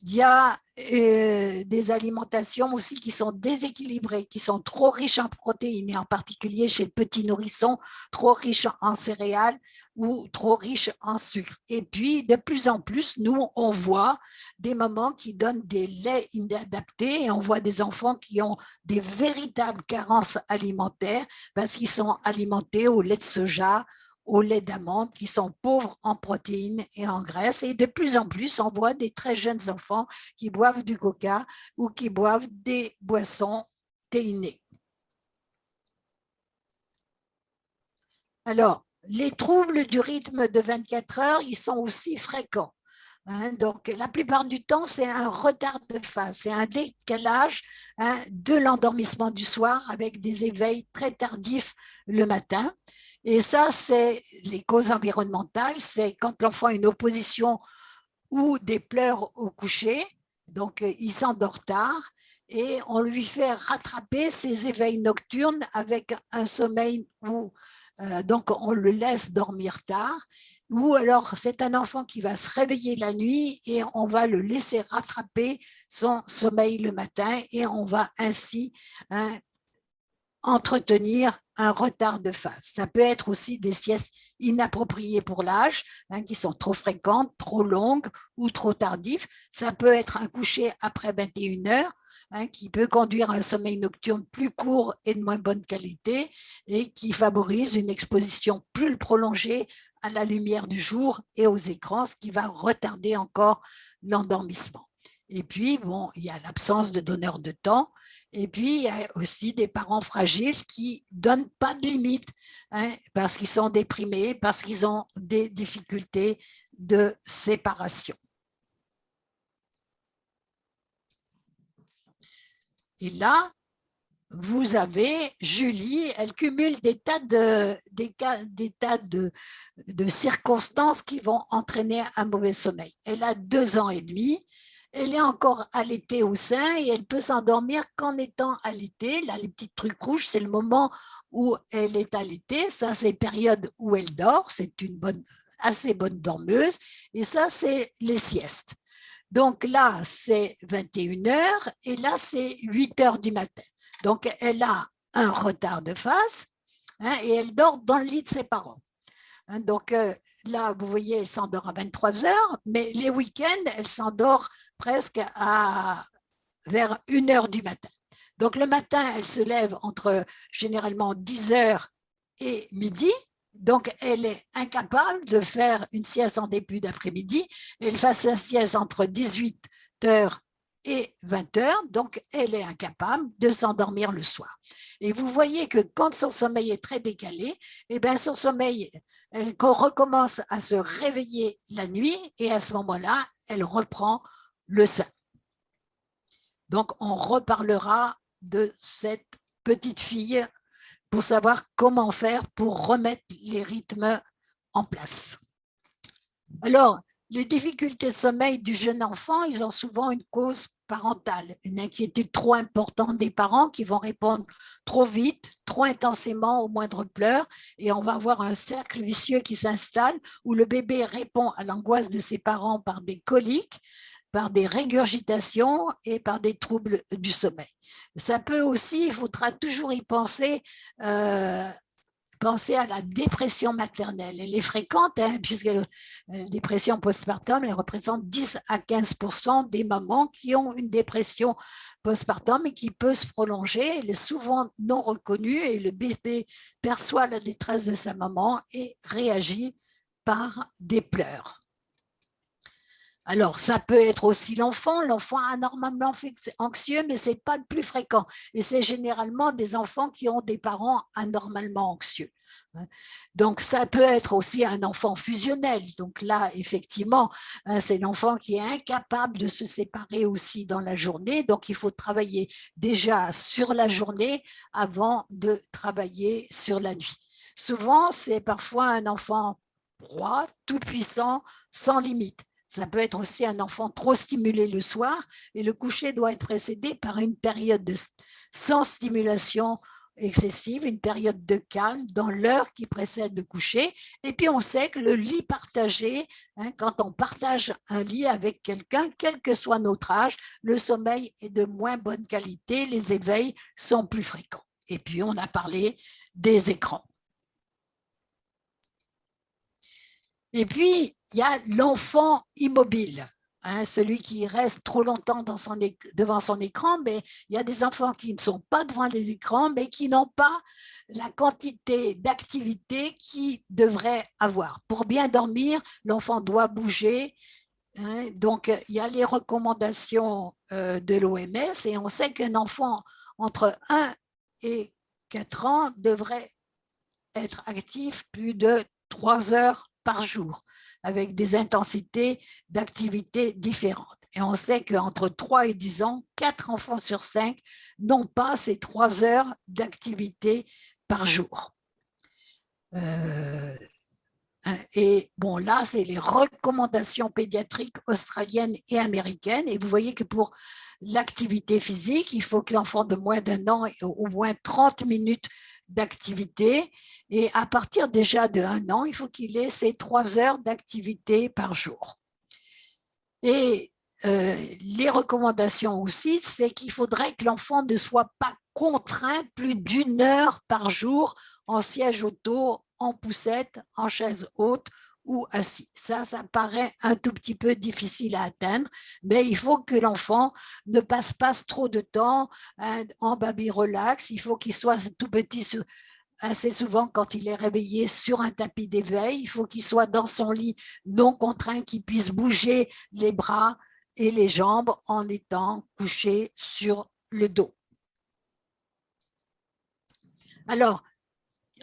Il y a des alimentations aussi qui sont déséquilibrées, qui sont trop riches en protéines, et en particulier chez le petit nourrisson, trop riches en céréales ou trop riches en sucre. Et puis, de plus en plus, nous, on voit des mamans qui donnent des laits inadaptés et on voit des enfants qui ont des véritables carences alimentaires parce qu'ils sont alimentés au lait de soja, au lait d'amande, qui sont pauvres en protéines et en graisse. Et de plus en plus, on voit des très jeunes enfants qui boivent du coca ou qui boivent des boissons théinées. Alors, les troubles du rythme de 24 heures, ils sont aussi fréquents. Donc, la plupart du temps, c'est un retard de phase, c'est un décalage de l'endormissement du soir avec des éveils très tardifs le matin. Et ça, c'est les causes environnementales, c'est quand l'enfant a une opposition ou des pleurs au coucher, donc il s'endort tard et on lui fait rattraper ses éveils nocturnes avec un sommeil où donc on le laisse dormir tard, ou alors c'est un enfant qui va se réveiller la nuit et on va le laisser rattraper son sommeil le matin et on va ainsi entretenir un retard de phase. Ça peut être aussi des siestes inappropriées pour l'âge, qui sont trop fréquentes, trop longues ou trop tardives. Ça peut être un coucher après 21 heures, qui peut conduire à un sommeil nocturne plus court et de moins bonne qualité et qui favorise une exposition plus prolongée à la lumière du jour et aux écrans, ce qui va retarder encore l'endormissement. Et puis, bon, il y a l'absence de donneur de temps. Et puis, il y a aussi des parents fragiles qui ne donnent pas de limites parce qu'ils sont déprimés, parce qu'ils ont des difficultés de séparation. Et là, vous avez Julie, elle cumule des tas de circonstances qui vont entraîner un mauvais sommeil. Elle a 2 ans et demi. Elle est encore allaitée au sein et elle peut s'endormir qu'en étant allaitée. Là, les petits trucs rouges, c'est le moment où elle est allaitée. Ça, c'est la période où elle dort. C'est une assez bonne dormeuse. Et ça, c'est les siestes. Donc là, c'est 21 heures et là, c'est 8 heures du matin. Donc, elle a un retard de phase et elle dort dans le lit de ses parents. Donc là, vous voyez, elle s'endort à 23 heures, mais les week-ends, elle s'endort presque vers 1 heure du matin. Donc le matin, elle se lève entre généralement 10 heures et midi. Donc elle est incapable de faire une sieste en début d'après-midi. Elle fait sa sieste entre 18 heures et 20 heures, donc elle est incapable de s'endormir le soir. Et vous voyez que quand son sommeil est très décalé, eh bien son sommeil, elle recommence à se réveiller la nuit et à ce moment-là, elle reprend le sein. Donc, on reparlera de cette petite fille pour savoir comment faire pour remettre les rythmes en place. Alors, les difficultés de sommeil du jeune enfant, ils ont souvent une cause parentale, une inquiétude trop importante des parents qui vont répondre trop vite, trop intensément aux moindres pleurs, et on va avoir un cercle vicieux qui s'installe où le bébé répond à l'angoisse de ses parents par des coliques, par des régurgitations et par des troubles du sommeil. Ça peut aussi, il faudra toujours y penser, penser à la dépression maternelle. Elle est fréquente, puisque la dépression postpartum, elle représente 10 à 15% des mamans qui ont une dépression postpartum et qui peut se prolonger. Elle est souvent non reconnue et le bébé perçoit la détresse de sa maman et réagit par des pleurs. Alors, ça peut être aussi l'enfant anormalement anxieux, mais ce n'est pas le plus fréquent. Et c'est généralement des enfants qui ont des parents anormalement anxieux. Donc, ça peut être aussi un enfant fusionnel. Donc là, effectivement, c'est l'enfant qui est incapable de se séparer aussi dans la journée. Donc, il faut travailler déjà sur la journée avant de travailler sur la nuit. Souvent, c'est parfois un enfant roi, tout puissant, sans limite. Ça peut être aussi un enfant trop stimulé le soir et le coucher doit être précédé par une période sans stimulation excessive, une période de calme dans l'heure qui précède le coucher. Et puis on sait que le lit partagé, quand on partage un lit avec quelqu'un, quel que soit notre âge, le sommeil est de moins bonne qualité, les éveils sont plus fréquents. Et puis on a parlé des écrans. Et puis, il y a l'enfant immobile, celui qui reste trop longtemps devant son écran, mais il y a des enfants qui ne sont pas devant les écrans, mais qui n'ont pas la quantité d'activité qu'ils devraient avoir. Pour bien dormir, l'enfant doit bouger. Donc, il y a les recommandations de l'OMS et on sait qu'un enfant entre 1 et 4 ans devrait être actif plus de 3 heures par jour, avec des intensités d'activité différentes. Et on sait qu'entre 3 et 10 ans, 4 enfants sur 5 n'ont pas ces 3 heures d'activité par jour. Et bon, là, c'est les recommandations pédiatriques australiennes et américaines. Et vous voyez que pour l'activité physique, il faut que l'enfant de moins d'1 an ait au moins 30 minutes d'activité. Et à partir déjà de 1 an, il faut qu'il ait ces 3 heures d'activité par jour. Et les recommandations aussi, c'est qu'il faudrait que l'enfant ne soit pas contraint plus d'1 heure par jour en siège auto, en poussette, en chaise haute ou assis. Ça paraît un tout petit peu difficile à atteindre, mais il faut que l'enfant ne passe pas trop de temps en baby relax. Il faut qu'il soit tout petit assez souvent quand il est réveillé sur un tapis d'éveil. Il faut qu'il soit dans son lit non contraint, qu'il puisse bouger les bras et les jambes en étant couché sur le dos. Alors,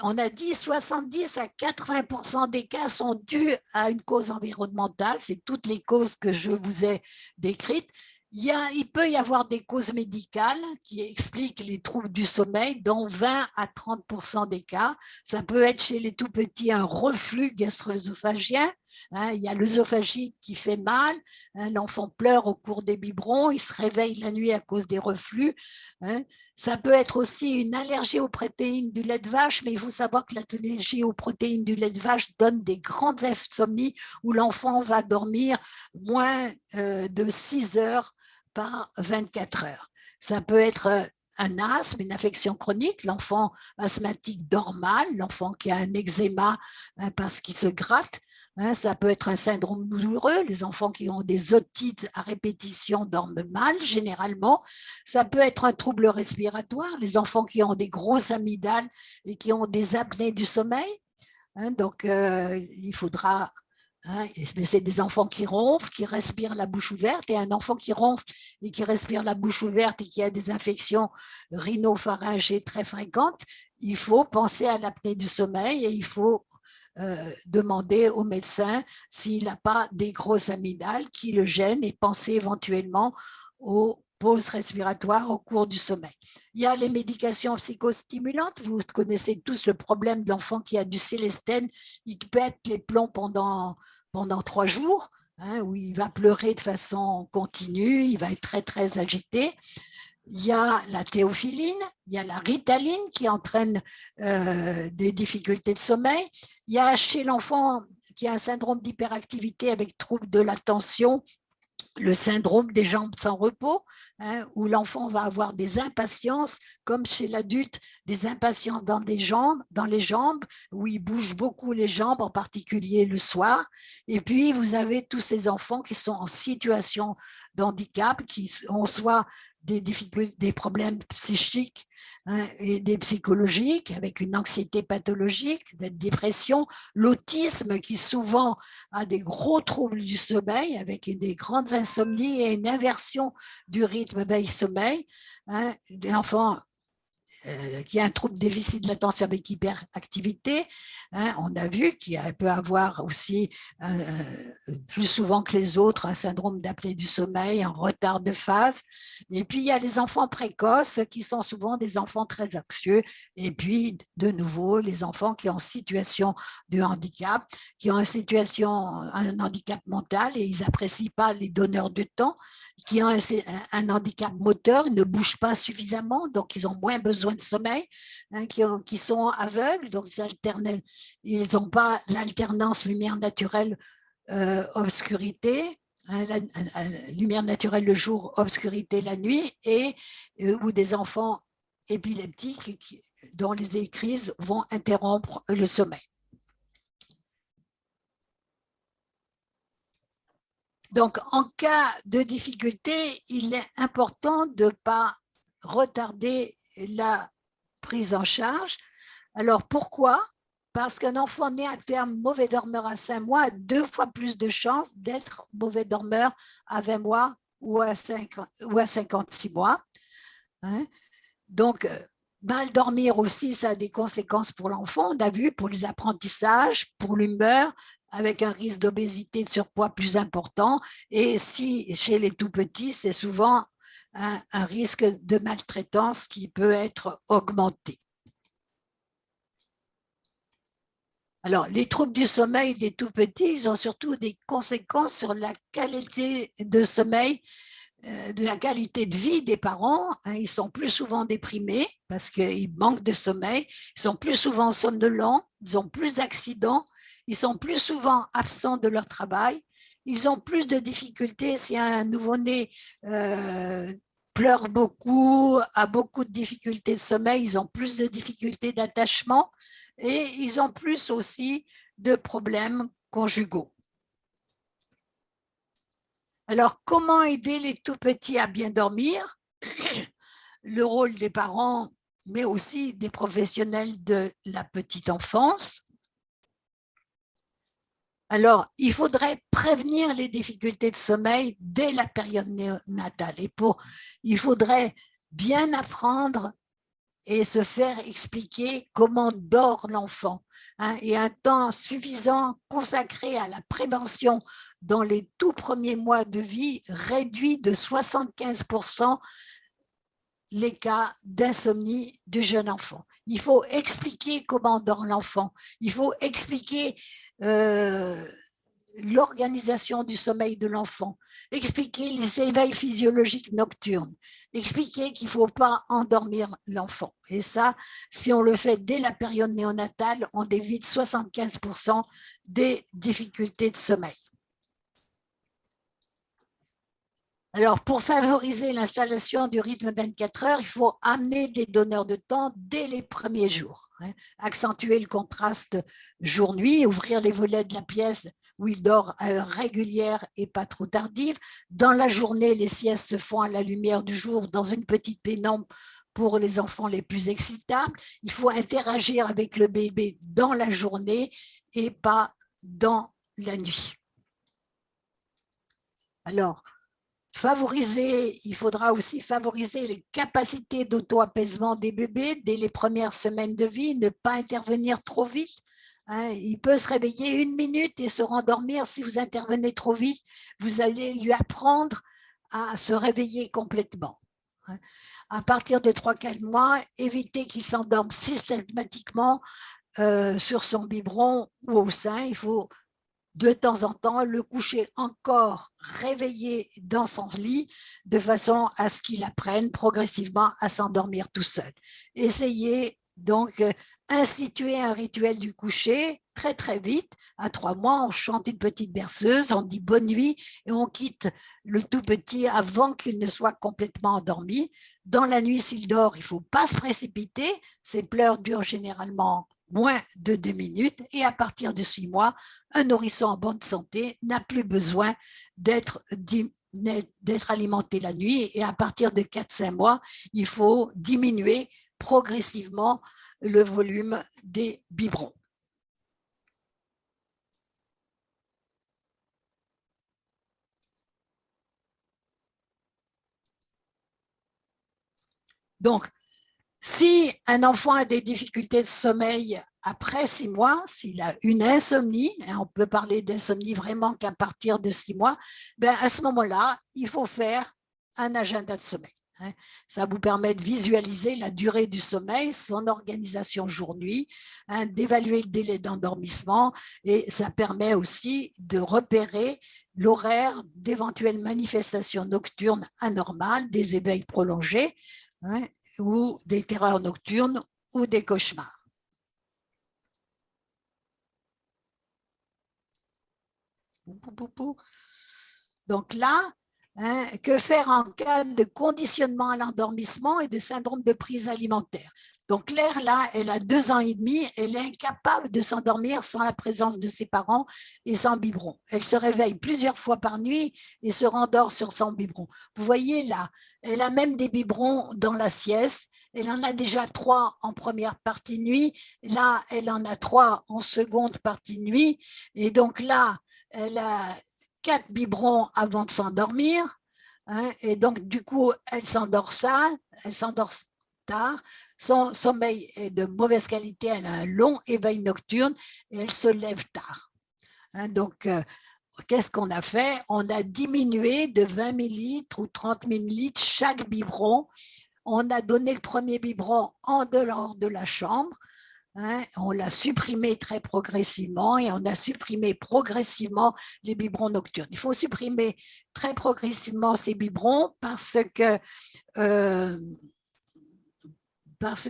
on a dit 70 à 80% des cas sont dus à une cause environnementale. C'est toutes les causes que je vous ai décrites. Il peut y avoir des causes médicales qui expliquent les troubles du sommeil dans 20 à 30% des cas. Ça peut être chez les tout petits un reflux gastro-œsophagien. Il y a l'œsophagite qui fait mal. L'enfant pleure au cours des biberons. Il se réveille la nuit à cause des reflux. Ça peut être aussi une allergie aux protéines du lait de vache, mais il faut savoir que l'allergie aux protéines du lait de vache donne des grandes insomnies où l'enfant va dormir moins de 6 heures par 24 heures. Ça peut être un asthme, une affection chronique, l'enfant asthmatique dort mal, l'enfant qui a un eczéma parce qu'il se gratte. Ça peut être un syndrome douloureux, les enfants qui ont des otites à répétition dorment mal généralement. Ça peut être un trouble respiratoire, les enfants qui ont des grosses amygdales et qui ont des apnées du sommeil. Donc, il faudra... c'est des enfants qui ronflent, qui respirent la bouche ouverte, et un enfant qui ronfle et qui respire la bouche ouverte et qui a des infections rhinopharyngées très fréquentes, il faut penser à l'apnée du sommeil et il faut demander au médecin s'il n'a pas des grosses amygdales qui le gênent et penser éventuellement aux pauses respiratoires au cours du sommeil. Il y a les médications psychostimulantes. Vous connaissez tous le problème de l'enfant qui a du célestène, il pète les plombs pendant 3 jours, où il va pleurer de façon continue, il va être très, très agité. Il y a la théophiline, il y a la ritaline qui entraîne des difficultés de sommeil. Il y a chez l'enfant qui a un syndrome d'hyperactivité avec trouble de l'attention, le syndrome des jambes sans repos, où l'enfant va avoir des impatiences, comme chez l'adulte, des impatiences dans les jambes, où il bouge beaucoup les jambes, en particulier le soir. Et puis, vous avez tous ces enfants qui sont en situation de handicap, qui ont soit des difficultés, des problèmes psychiques et des psychologiques, avec une anxiété pathologique, des dépressions, l'autisme qui souvent a des gros troubles du sommeil, avec des grandes insomnies et une inversion du rythme veille-sommeil, des enfants qui a un trouble déficit de l'attention avec hyperactivité. On a vu qu'il peut avoir aussi, plus souvent que les autres, un syndrome d'apnée du sommeil, un retard de phase. Et puis, il y a les enfants précoces qui sont souvent des enfants très anxieux. Et puis, de nouveau, les enfants qui ont situation de handicap, qui ont un handicap mental et ils n'apprécient pas les donneurs de temps, qui ont un handicap moteur, ils ne bougent pas suffisamment, donc ils ont moins besoin de sommeil, qui sont aveugles, donc ils n'ont pas l'alternance lumière naturelle obscurité, lumière naturelle le jour, obscurité la nuit, ou des enfants épileptiques dont les crises vont interrompre le sommeil. Donc, en cas de difficulté, il est important de ne pas retarder la prise en charge. Alors, pourquoi? Parce qu'un enfant né à terme mauvais dormeur à 5 mois a 2 fois plus de chances d'être mauvais dormeur à 20 mois ou à 56 mois. Donc, mal dormir aussi, ça a des conséquences pour l'enfant, on a vu, pour les apprentissages, pour l'humeur, avec un risque d'obésité, de surpoids plus important. Et si chez les tout-petits, c'est souvent un risque de maltraitance qui peut être augmenté. Alors, les troubles du sommeil des tout-petits, ils ont surtout des conséquences sur la qualité de sommeil, de la qualité de vie des parents. Ils sont plus souvent déprimés parce qu'ils manquent de sommeil, ils sont plus souvent somnolents, ils ont plus d'accidents, ils sont plus souvent absents de leur travail, ils ont plus de difficultés si un nouveau-né pleure beaucoup, a beaucoup de difficultés de sommeil, ils ont plus de difficultés d'attachement et ils ont plus aussi de problèmes conjugaux. Alors, comment aider les tout-petits à bien dormir? Le rôle des parents, mais aussi des professionnels de la petite enfance. Alors, il faudrait prévenir les difficultés de sommeil dès la période néonatale. Et il faudrait bien apprendre et se faire expliquer comment dort l'enfant. Et un temps suffisant consacré à la prévention dans les tout premiers mois de vie réduit de 75% les cas d'insomnie du jeune enfant. Il faut expliquer comment dort l'enfant. Il faut expliquer l'organisation du sommeil de l'enfant, expliquer les éveils physiologiques nocturnes, expliquer qu'il ne faut pas endormir l'enfant. Et ça, si on le fait dès la période néonatale, on évite 75% des difficultés de sommeil. Alors, pour favoriser l'installation du rythme 24 heures, il faut amener des donneurs de temps dès les premiers jours. Accentuer le contraste jour-nuit, ouvrir les volets de la pièce où il dort à heure régulière et pas trop tardive. Dans la journée, les siestes se font à la lumière du jour dans une petite pénombre pour les enfants les plus excitables. Il faut interagir avec le bébé dans la journée et pas dans la nuit. Alors, il faudra aussi favoriser les capacités d'auto-apaisement des bébés dès les premières semaines de vie, ne pas intervenir trop vite. Il peut se réveiller 1 minute et se rendormir. Si vous intervenez trop vite, vous allez lui apprendre à se réveiller complètement. À partir de 3-4 mois, évitez qu'il s'endorme systématiquement sur son biberon ou au sein. Il faut de temps en temps le coucher encore réveillé dans son lit de façon à ce qu'il apprenne progressivement à s'endormir tout seul. Essayez donc instituer un rituel du coucher très très vite. À 3 mois, on chante une petite berceuse, on dit bonne nuit et on quitte le tout petit avant qu'il ne soit complètement endormi. Dans la nuit, s'il dort, il ne faut pas se précipiter. Ses pleurs durent généralement moins de 2 minutes et à partir de 6 mois, un nourrisson en bonne santé n'a plus besoin d'être alimenté la nuit et à partir de 4-5 mois, il faut diminuer progressivement le volume des biberons. Donc, si un enfant a des difficultés de sommeil après 6 mois, s'il a une insomnie, et on peut parler d'insomnie vraiment qu'à partir de 6 mois, ben à ce moment-là, il faut faire un agenda de sommeil. Ça vous permet de visualiser la durée du sommeil, son organisation jour-nuit, d'évaluer le délai d'endormissement et ça permet aussi de repérer l'horaire d'éventuelles manifestations nocturnes anormales, des éveils prolongés, ou des terreurs nocturnes ou des cauchemars. Donc là, que faire en cas de conditionnement à l'endormissement et de syndrome de prise alimentaire? Donc Claire, là, elle a 2 ans et demi, elle est incapable de s'endormir sans la présence de ses parents et sans biberon. Elle se réveille plusieurs fois par nuit et se rendort sur son biberon. Vous voyez là, elle a même des biberons dans la sieste. Elle en a déjà 3 en première partie de nuit. Là, elle en a 3 en seconde partie de nuit. Et donc là, elle a 4 biberons avant de s'endormir. Et donc, du coup, elle s'endort tard. Son sommeil est de mauvaise qualité. Elle a un long éveil nocturne et elle se lève tard. hein. Donc, qu'est-ce qu'on a fait? On a diminué de 20 millilitres ou 30 millilitres chaque biberon. On a donné le premier biberon en dehors de la chambre. Hein, on l'a supprimé très progressivement et on a supprimé progressivement les biberons nocturnes. Il faut supprimer très progressivement ces biberons parce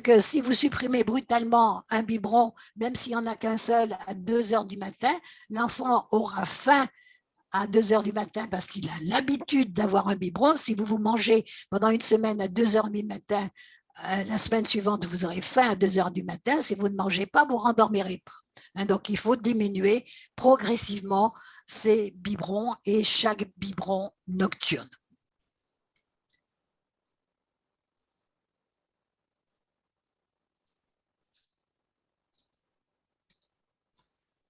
que si vous supprimez brutalement un biberon, même s'il n'y en a qu'un seul à 2 heures du matin, l'enfant aura faim à 2 heures du matin parce qu'il a l'habitude d'avoir un biberon. Si vous mangez pendant une semaine à 2 heures du matin, la semaine suivante, vous aurez faim à 2 heures du matin. Si vous ne mangez pas, vous ne rendormirez pas. Hein, donc, il faut diminuer progressivement ces biberons et chaque biberon nocturne.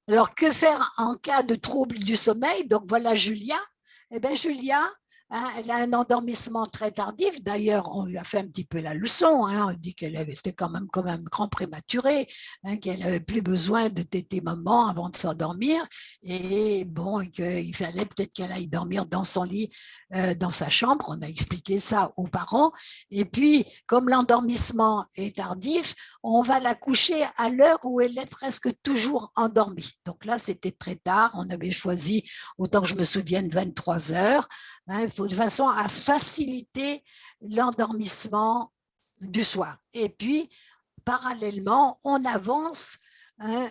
Alors, que faire en cas de trouble du sommeil? Donc, voilà Julia. Eh bien, Julia, hein, elle a un endormissement très tardif. D'ailleurs, on lui a fait un petit peu la leçon. Hein, on dit qu'elle était quand même comme un grand prématuré, hein, qu'elle n'avait plus besoin de téter maman avant de s'endormir. Et bon, qu'il fallait peut-être qu'elle aille dormir dans son lit, dans sa chambre. On a expliqué ça aux parents. Et puis, comme l'endormissement est tardif, on va la coucher à l'heure où elle est presque toujours endormie. Donc là, c'était très tard. On avait choisi, autant que je me souvienne, 23 heures. Hein, il faut de façon à faciliter l'endormissement du soir. Et puis, parallèlement, on avance hein,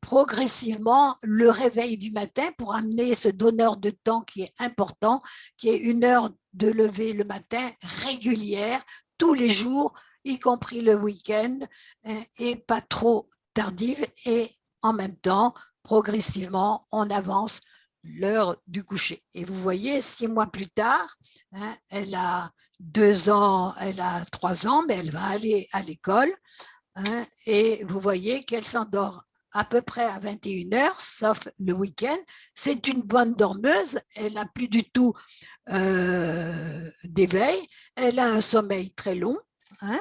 progressivement le réveil du matin pour amener ce donneur de temps qui est important, qui est 1 heure de lever le matin régulière, tous les jours, y compris le week-end, et pas trop tardive. Et en même temps, progressivement, on avance l'heure du coucher. Et vous voyez, 6 mois plus tard, hein, elle a 2 ans, elle a 3 ans, mais elle va aller à l'école. Hein, et vous voyez qu'elle s'endort à peu près à 21 heures, sauf le week-end. C'est une bonne dormeuse, elle n'a plus du tout d'éveil, elle a un sommeil très long, hein,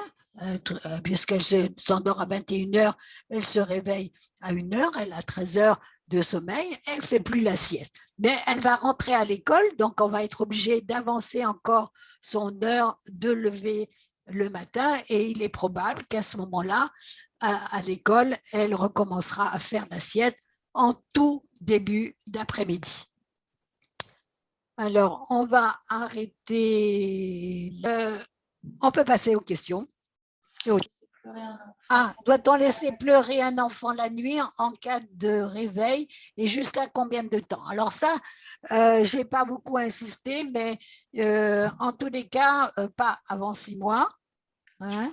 puisqu'elle s'endort à 21 heures, elle se réveille à 1 heure, elle a 13 heures de sommeil, elle ne fait plus la sieste. Mais elle va rentrer à l'école, donc on va être obligé d'avancer encore son heure de lever le matin et il est probable qu'à ce moment-là, à l'école, elle recommencera à faire la sieste en tout début d'après-midi. Alors, on va arrêter. On peut passer aux questions. Ah, doit-on laisser pleurer un enfant la nuit en cas de réveil et jusqu'à combien de temps? Alors ça, je n'ai pas beaucoup insisté, mais en tous les cas, pas avant 6 mois. Hein.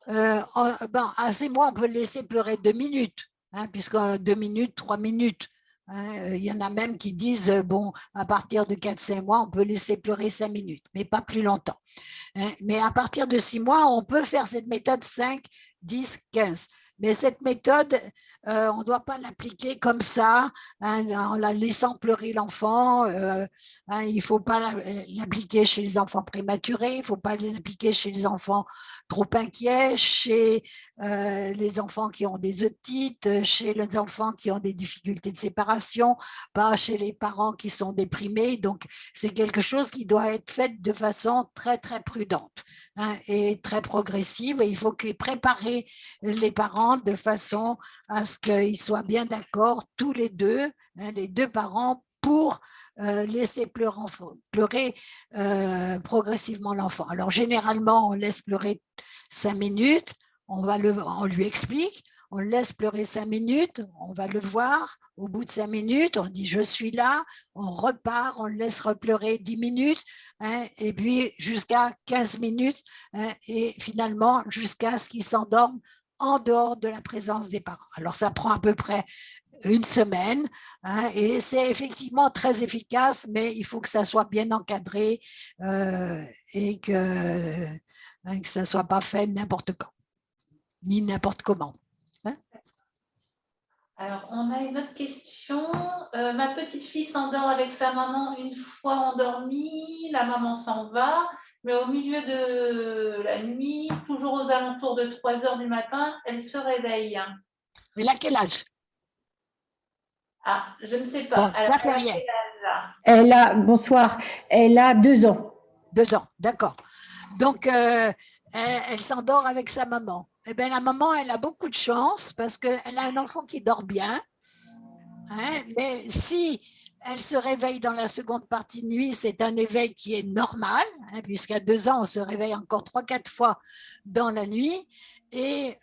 À 6 mois, on peut le laisser pleurer 2 minutes, hein, puisque 2 minutes, 3 minutes. Hein, il y en a même qui disent, bon, à partir de 4-5 mois, on peut laisser pleurer 5 minutes, mais pas plus longtemps. Hein, mais à partir de 6 mois, on peut faire cette méthode 5, 10, 15. Mais cette méthode, on ne doit pas l'appliquer comme ça, hein, en la laissant pleurer l'enfant. Hein, il ne faut pas l'appliquer chez les enfants prématurés, il ne faut pas l'appliquer chez les enfants trop inquiets, chez les enfants qui ont des otites, chez les enfants qui ont des difficultés de séparation, pas chez les parents qui sont déprimés. Donc, c'est quelque chose qui doit être fait de façon très, très prudente, hein, et très progressive. Et il faut préparer les parents de façon à ce qu'ils soient bien d'accord, tous les deux, hein, les deux parents, pour laisser pleurer progressivement l'enfant. Alors, généralement, on laisse pleurer 5 minutes, on lui explique, on le laisse pleurer 5 minutes, on va le voir, au bout de 5 minutes, on dit « je suis là », on repart, on le laisse repleurer 10 minutes, hein, et puis jusqu'à 15 minutes, hein, et finalement jusqu'à ce qu'il s'endorme en dehors de la présence des parents. Alors, ça prend à peu près 1 semaine, hein, et c'est effectivement très efficace, mais il faut que ça soit bien encadré et que ça ne soit pas fait n'importe quand, ni n'importe comment. Hein. Alors, on a une autre question. Ma petite fille s'endort avec sa maman une fois endormie, la maman s'en va, mais au milieu de la nuit, toujours aux alentours de 3 heures du matin, elle se réveille. Elle a quel âge? Ah, je ne sais pas. Bon, Alors, ça fait rien. Elle a, bonsoir, elle a 2 ans. 2 ans, d'accord. Donc, elle s'endort avec sa maman. Eh bien, la maman, elle a beaucoup de chance parce qu'elle a un enfant qui dort bien. Hein, mais si elle se réveille dans la seconde partie de nuit, c'est un éveil qui est normal, hein, puisqu'à 2 ans, on se réveille encore 3-4 fois dans la nuit. Et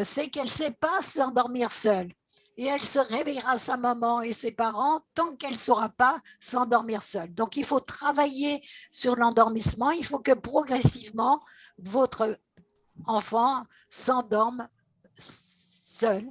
c'est qu'elle ne sait pas s'endormir seule. Et elle se réveillera sa maman et ses parents tant qu'elle ne saura pas s'endormir seule. Donc, il faut travailler sur l'endormissement. Il faut que progressivement, votre enfant s'endorme seul,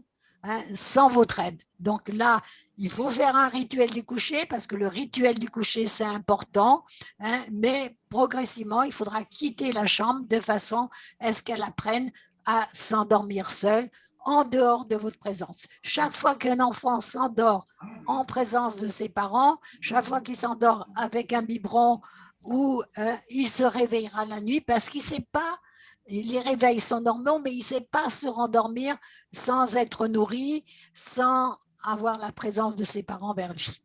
hein, sans votre aide. Donc là, il faut faire un rituel du coucher parce que le rituel du coucher, c'est important, hein, mais progressivement, il faudra quitter la chambre de façon à ce qu'elle apprenne à s'endormir seule en dehors de votre présence. Chaque fois qu'un enfant s'endort en présence de ses parents, chaque fois qu'il s'endort avec un biberon ou il se réveillera la nuit parce qu'il ne sait pas, les réveils sont normaux, mais il ne sait pas se rendormir sans être nourri, sans avoir la présence de ses parents vers lui.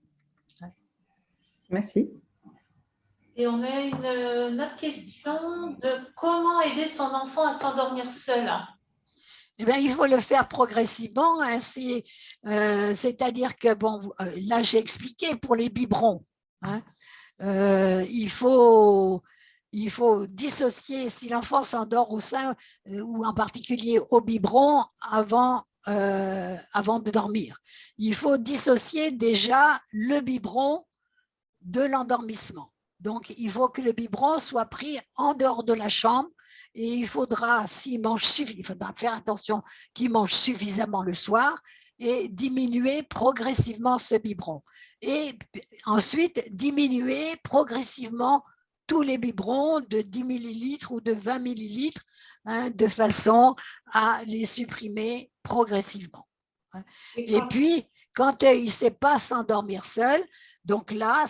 Merci. Et on a une autre question de comment aider son enfant à s'endormir seul. Eh bien, il faut le faire progressivement. Hein, c'est-à-dire que, bon, là, j'ai expliqué pour les biberons. Hein, il faut dissocier, si l'enfant s'endort au sein ou en particulier au biberon avant de dormir. Il faut dissocier déjà le biberon de l'endormissement. Donc, il faut que le biberon soit pris en dehors de la chambre et il faudra, il faudra faire attention qu'il mange suffisamment le soir et diminuer progressivement ce biberon. Et ensuite, diminuer progressivement tous les biberons de 10 millilitres ou de 20 millilitres, hein, de façon à les supprimer progressivement. Et puis, quand il ne sait pas s'endormir seul, donc là,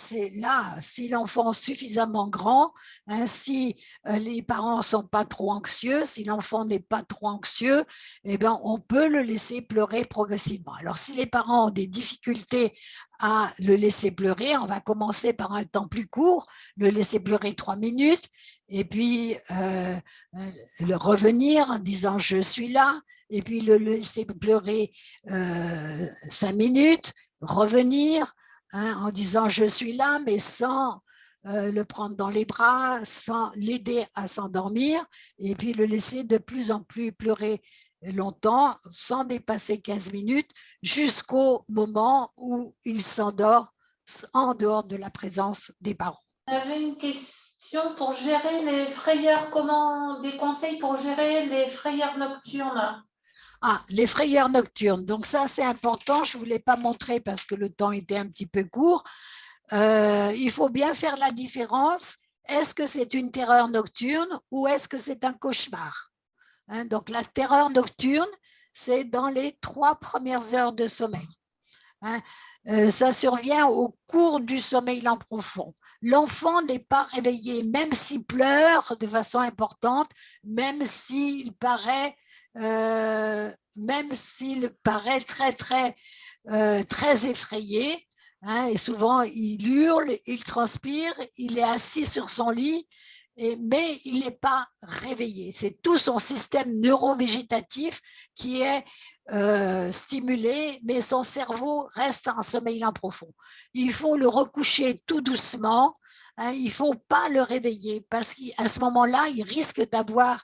si l'enfant est suffisamment grand, hein, si les parents ne sont pas trop anxieux, si l'enfant n'est pas trop anxieux, eh bien, on peut le laisser pleurer progressivement. Alors, si les parents ont des difficultés à le laisser pleurer, on va commencer par un temps plus court, le laisser pleurer 3 minutes, et puis le revenir en disant « je suis là », et puis le laisser pleurer 5 minutes, revenir, hein, en disant « je suis là », mais sans le prendre dans les bras, sans l'aider à s'endormir, et puis le laisser de plus en plus pleurer longtemps, sans dépasser 15 minutes, jusqu'au moment où il s'endort en dehors de la présence des parents. J'avais une question pour gérer les frayeurs. Des conseils pour gérer les frayeurs nocturnes? Ah, les frayeurs nocturnes. Donc ça, c'est important. Je ne vous l'ai pas montré parce que le temps était un petit peu court. Il faut bien faire la différence. Est-ce que c'est une terreur nocturne ou est-ce que c'est un cauchemar? Hein, donc la terreur nocturne, c'est dans les 3 premières heures de sommeil. Hein, ça survient au cours du sommeil lent profond. L'enfant n'est pas réveillé, même s'il pleure de façon importante, même s'il paraît très effrayé, hein, et souvent il hurle, il transpire, il est assis sur son lit, mais il n'est pas réveillé. C'est tout son système neurovégétatif qui est stimulé, mais son cerveau reste en sommeil lent profond. Il faut le recoucher tout doucement, hein, il ne faut pas le réveiller parce qu'à ce moment-là, il risque d'avoir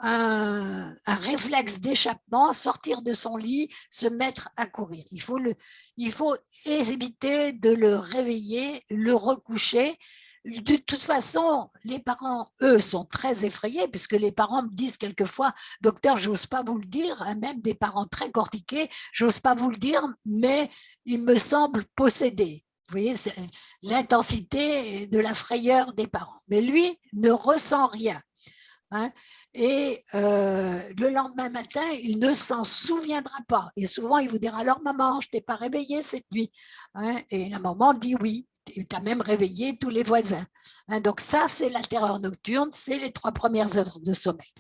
un réflexe d'échappement, sortir de son lit, se mettre à courir. Il faut éviter de le réveiller, le recoucher. De toute façon, les parents, eux, sont très effrayés puisque les parents me disent quelquefois « Docteur, j'ose pas vous le dire, hein, même des parents très cortiqués, j'ose pas vous le dire, mais il me semble possédé. » Vous voyez, c'est l'intensité de la frayeur des parents. Mais lui ne ressent rien. Hein, et le lendemain matin, il ne s'en souviendra pas. Et souvent, il vous dira « Alors, maman, je t'ai pas réveillée cette nuit. Hein ?» Et la maman dit « Oui. » Tu as même réveillé tous les voisins. Hein, donc ça, c'est la terreur nocturne, c'est les 3 premières heures de sommeil.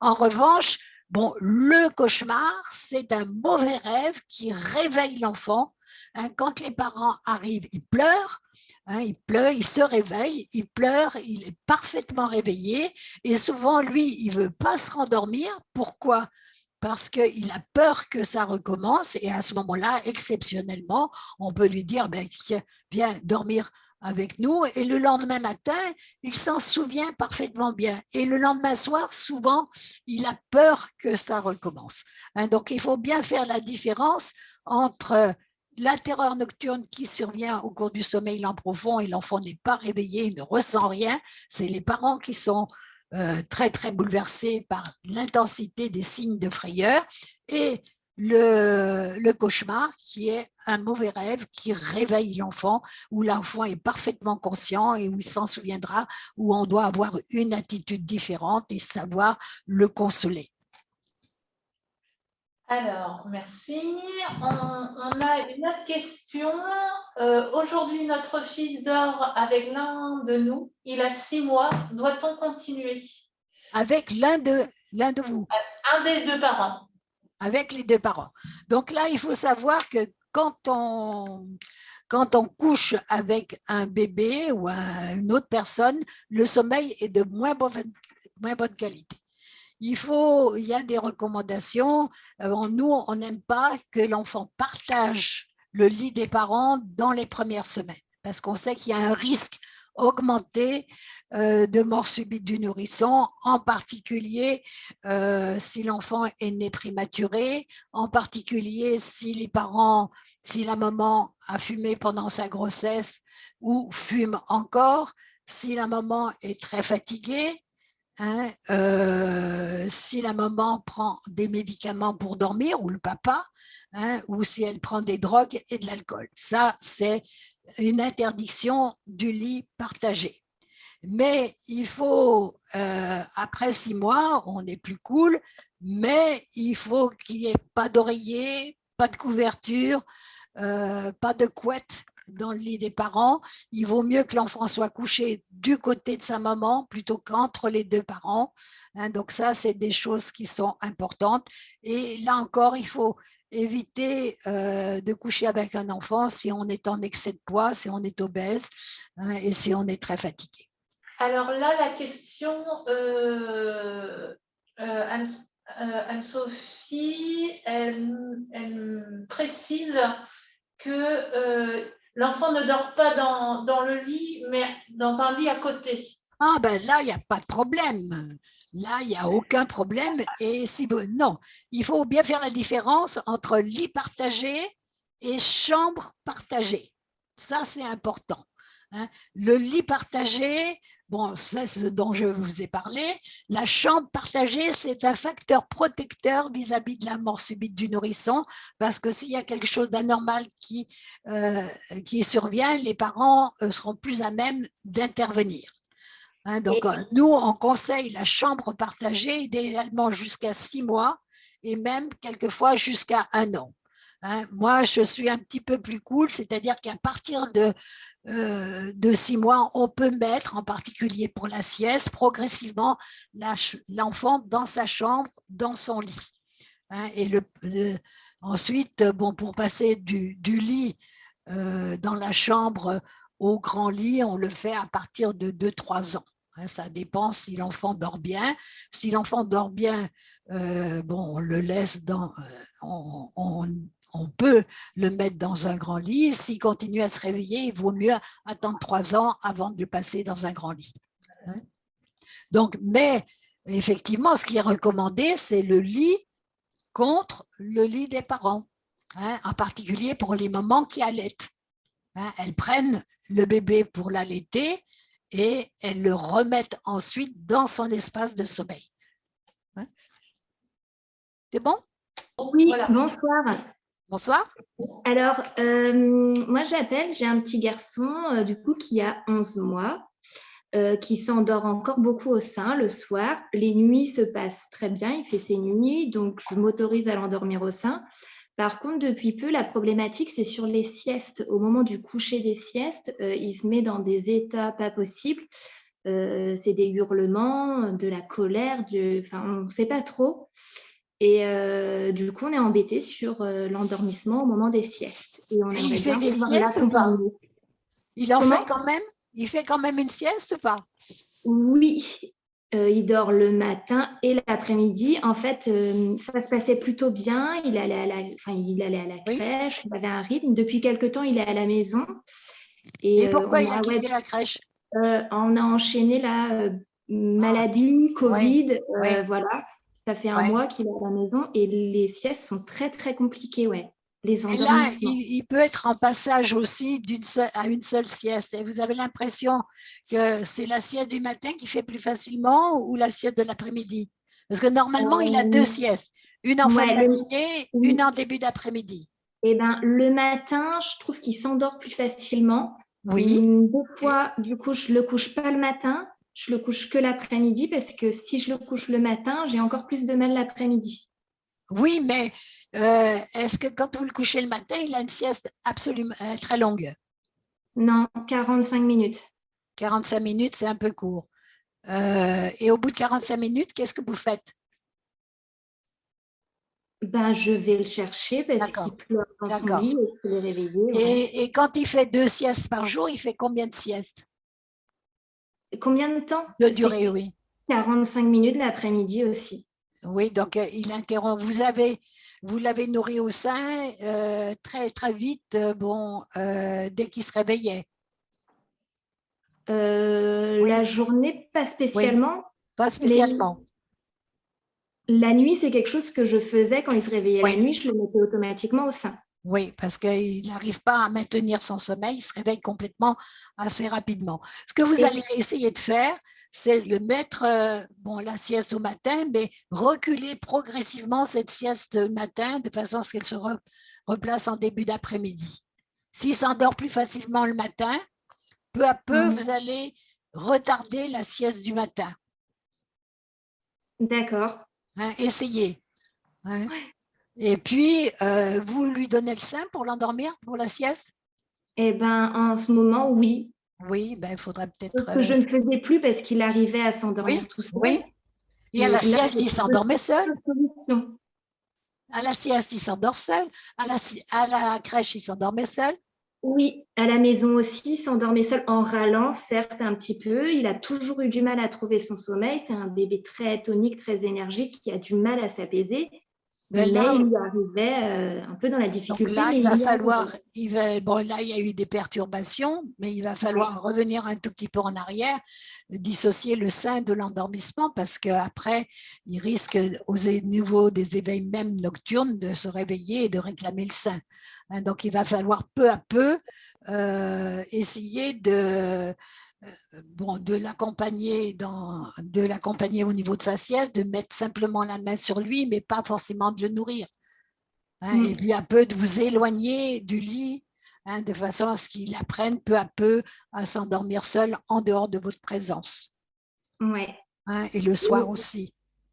En revanche, Bon, le cauchemar, c'est un mauvais rêve qui réveille l'enfant. Quand les parents arrivent, ils pleurent, il pleure, il se réveille, il pleure, il est parfaitement réveillé et souvent, lui, il ne veut pas se rendormir. Pourquoi? Parce qu'il a peur que ça recommence et à ce moment-là, exceptionnellement, on peut lui dire, ben, viens dormir avec nous et le lendemain matin, il s'en souvient parfaitement bien. Et le lendemain soir, souvent, il a peur que ça recommence. Donc, il faut bien faire la différence entre la terreur nocturne qui survient au cours du sommeil lent profond et l'enfant n'est pas réveillé, il ne ressent rien. C'est les parents qui sont très, très bouleversés par l'intensité des signes de frayeur et le cauchemar qui est un mauvais rêve qui réveille l'enfant, où l'enfant est parfaitement conscient et où il s'en souviendra, où on doit avoir une attitude différente et savoir le consoler. Alors, merci. On a une autre question. Aujourd'hui, notre fils dort avec l'un de nous. Il a 6 mois. Doit-on continuer? Avec l'un de vous. Un des deux parents. Avec les deux parents. Donc là, il faut savoir que quand on couche avec un bébé ou une autre personne, le sommeil est de moins bonne qualité. Il y a des recommandations. Nous, on n'aime pas que l'enfant partage le lit des parents dans les premières semaines parce qu'on sait qu'il y a un risque augmenté de mort subite du nourrisson, en particulier si l'enfant est né prématuré, en particulier si la maman a fumé pendant sa grossesse ou fume encore, si la maman est très fatiguée, si la maman prend des médicaments pour dormir ou le papa, ou si elle prend des drogues et de l'alcool. Ça, c'est une interdiction du lit partagé. Mais il faut, après 6 mois, on est plus cool, mais il faut qu'il n'y ait pas d'oreiller, pas de couverture, pas de couette dans le lit des parents. Il vaut mieux que l'enfant soit couché du côté de sa maman plutôt qu'entre les deux parents. Donc ça, c'est des choses qui sont importantes. Et là encore, il faut éviter de coucher avec un enfant si on est en excès de poids, si on est obèse et si on est très fatigué. Alors là, la question, Anne-Sophie, elle précise que l'enfant ne dort pas dans le lit, mais dans un lit à côté. Ah ben là, il n'y a pas de problème. Là, il n'y a aucun problème. Et non, il faut bien faire la différence entre lit partagé et chambre partagée. Ça, c'est important. Le lit partagé, bon, c'est ce dont je vous ai parlé. La chambre partagée, c'est un facteur protecteur vis-à-vis de la mort subite du nourrisson, parce que s'il y a quelque chose d'anormal qui survient, les parents seront plus à même d'intervenir. Donc, nous, on conseille la chambre partagée, idéalement jusqu'à 6 mois et même quelquefois jusqu'à 1 an. Moi, je suis un petit peu plus cool, c'est-à-dire qu'à partir de 6 mois, on peut mettre, en particulier pour la sieste, progressivement l'enfant dans sa chambre, dans son lit. Et ensuite, bon, pour passer du lit dans la chambre au grand lit, on le fait à partir de 2-3 ans. Ça dépend si l'enfant dort bien. Si l'enfant dort bien, bon, on le laisse on peut le mettre dans un grand lit. S'il continue à se réveiller, il vaut mieux attendre 3 ans avant de le passer dans un grand lit. Donc, mais effectivement, ce qui est recommandé, c'est le lit contre le lit des parents, en particulier pour les mamans qui allaitent. Elles prennent le bébé pour l'allaiter et elles le remettent ensuite dans son espace de sommeil. C'est bon? Oui, Voilà. bonsoir. Bonsoir. Alors, moi j'appelle, j'ai un petit garçon du coup qui a 11 mois, qui s'endort encore beaucoup au sein le soir. Les nuits se passent très bien, il fait ses nuits, donc je m'autorise à l'endormir au sein. Par contre, depuis peu, la problématique, c'est sur les siestes. Au moment du coucher des siestes, il se met dans des états pas possibles. C'est des hurlements, de la colère, enfin, on ne sait pas trop. Et du coup, on est embêté sur l'endormissement au moment des siestes. Et on Et il aimerait fait bien des pouvoir siestes ou pas? l'accompagner. Il en Comment? fait quand même? Il fait quand même une sieste ou pas? Oui, il dort le matin et l'après-midi. En fait, ça se passait plutôt bien. Il allait à la Oui. crèche, il avait un rythme. Depuis quelque temps, il est à la maison. Et Et pourquoi il a quitté la crèche? on a enchaîné la maladie, Oui, Covid, oui, voilà. Ça fait un oui. mois qu'il est à la maison et les siestes sont très, très compliquées, ouais. Les Et là, endormissements. il peut être en passage aussi à une seule sieste. Et vous avez l'impression que c'est la sieste du matin qui fait plus facilement ou la sieste de l'après-midi? Parce que normalement, il a deux Euh, siestes, une en fin de ouais, matinée, oui. une en début d'après-midi. Eh ben, le matin, je trouve qu'il s'endort plus facilement. Oui. Des fois, du coup, je le couche pas le matin, je le couche que l'après-midi parce que si je le couche le matin, j'ai encore plus de mal l'après-midi. Oui, mais est-ce que quand vous le couchez le matin, il a une sieste absolument très longue? Non, 45 minutes. 45 minutes, c'est un peu court. Et au bout de 45 minutes, qu'est-ce que vous faites? Ben, je vais le chercher parce D'accord, qu'il pleure dans son d'accord. lit et qu'il est réveillé. Ouais. Et quand il fait deux siestes par jour, il fait combien de siestes Combien de temps? de C'est durée, oui. 45 minutes l'après-midi aussi. Oui, donc il interrompt. Vous l'avez nourri au sein très, très vite, dès qu'il se réveillait. La Oui, journée, pas oui, spécialement, pas mais spécialement. la nuit, c'est quelque chose que je faisais quand il se réveillait la Oui, nuit, je le mettais automatiquement au sein. oui, parce qu'il n'arrive pas à maintenir son sommeil, il se réveille complètement assez rapidement. Ce que vous Et allez essayer de faire, c'est le mettre, la sieste au matin, mais reculer progressivement cette sieste matin de façon à ce qu'elle se replace en début d'après-midi. S'il s'endort plus facilement le matin, peu à peu, Mhm. vous allez retarder la sieste du matin. D'accord. Hein, essayez. Hein. Et puis, vous lui donnez le sein pour l'endormir, pour la sieste? Eh ben, en ce moment, oui. Oui, ben, il faudrait peut-être. Chose que je ne faisais plus parce qu'il arrivait à Oui, s'endormir tout seul. oui. Et à Mais la là, sieste, j'ai il s'endormait seul. d'autres solutions. À la sieste, il s'endort seul. À la crèche, il s'endormait seul. Oui, à la maison aussi, il s'endormait seul en râlant, certes un petit peu. Il a toujours eu du mal à trouver son sommeil. C'est un bébé très tonique, très énergique qui a du mal à s'apaiser. Mais Mais là, il y arrivait un peu dans la donc difficulté, là, mais il va il y falloir, arrivait. là, il y a eu des perturbations, mais il va Ouais. falloir revenir un tout petit peu en arrière, dissocier le sein de l'endormissement, parce qu'après, il risque, au niveau des éveils même nocturnes, de se réveiller et de réclamer le sein. Hein, donc, il va falloir peu à peu essayer de l'accompagner au niveau de sa sieste, de mettre simplement la main sur lui, mais pas forcément de le nourrir. Hein, et Mm. puis un peu de vous éloigner du lit, hein, de façon à ce qu'il apprenne peu à peu à s'endormir seul en dehors de votre présence. Ouais. Hein, et le soir aussi.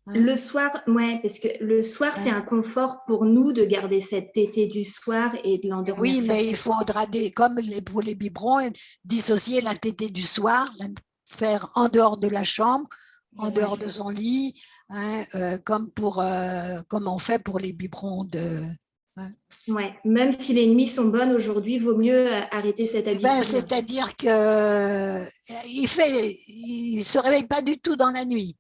Hein, Le soir, ouais, parce que le soir, c'est hein. un confort pour nous de garder cette tétée du soir et de l'endormir Oui, mais il facilement. faudra, comme pour les biberons, dissocier la tétée du soir, la faire en dehors de la chambre, en dehors Ouais. de son lit, hein, comme on fait pour les biberons de. Hein. Ouais. Même si les nuits sont bonnes aujourd'hui, il vaut mieux arrêter cette Eh ben, habitude. c'est-à-dire que il se réveille pas du tout dans la nuit.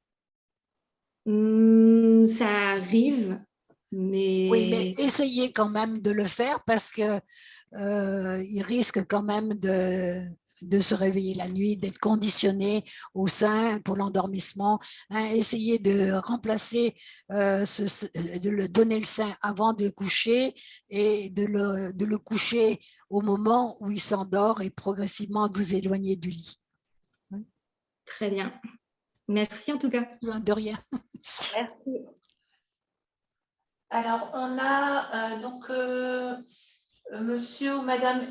Ça arrive, Oui, mais mais essayez quand même de le faire parce que il risque quand même de se réveiller la nuit, d'être conditionné au sein pour l'endormissement. Hein, essayez de remplacer, de le donner le sein avant de le coucher et de le coucher au moment où il s'endort et progressivement de vous éloigner du lit. très bien. Merci en tout cas. De rien. Merci. Alors, on a monsieur ou madame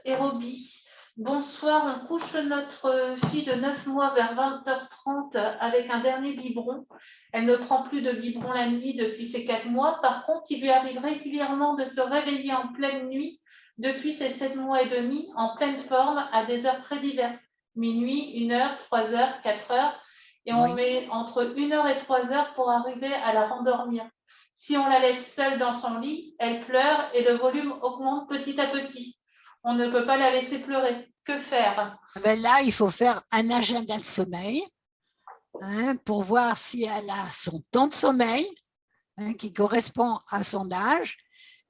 Hérobi. Bonsoir, on couche notre fille de 9 mois vers 20h30 avec un dernier biberon. Elle ne prend plus de biberon la nuit depuis ces 4 mois. Par contre, il lui arrive régulièrement de se réveiller en pleine nuit depuis ces 7 mois et demi, en pleine forme, à des heures très diverses. Minuit, 1h, 3h, 4h. Et on Oui. met entre 1h et 3h pour arriver à la rendormir. Si on la laisse seule dans son lit, elle pleure et le volume augmente petit à petit. On ne peut pas la laisser pleurer. Que faire? Ben là, il faut faire un agenda de sommeil, hein, pour voir si elle a son temps de sommeil, hein, qui correspond à son âge,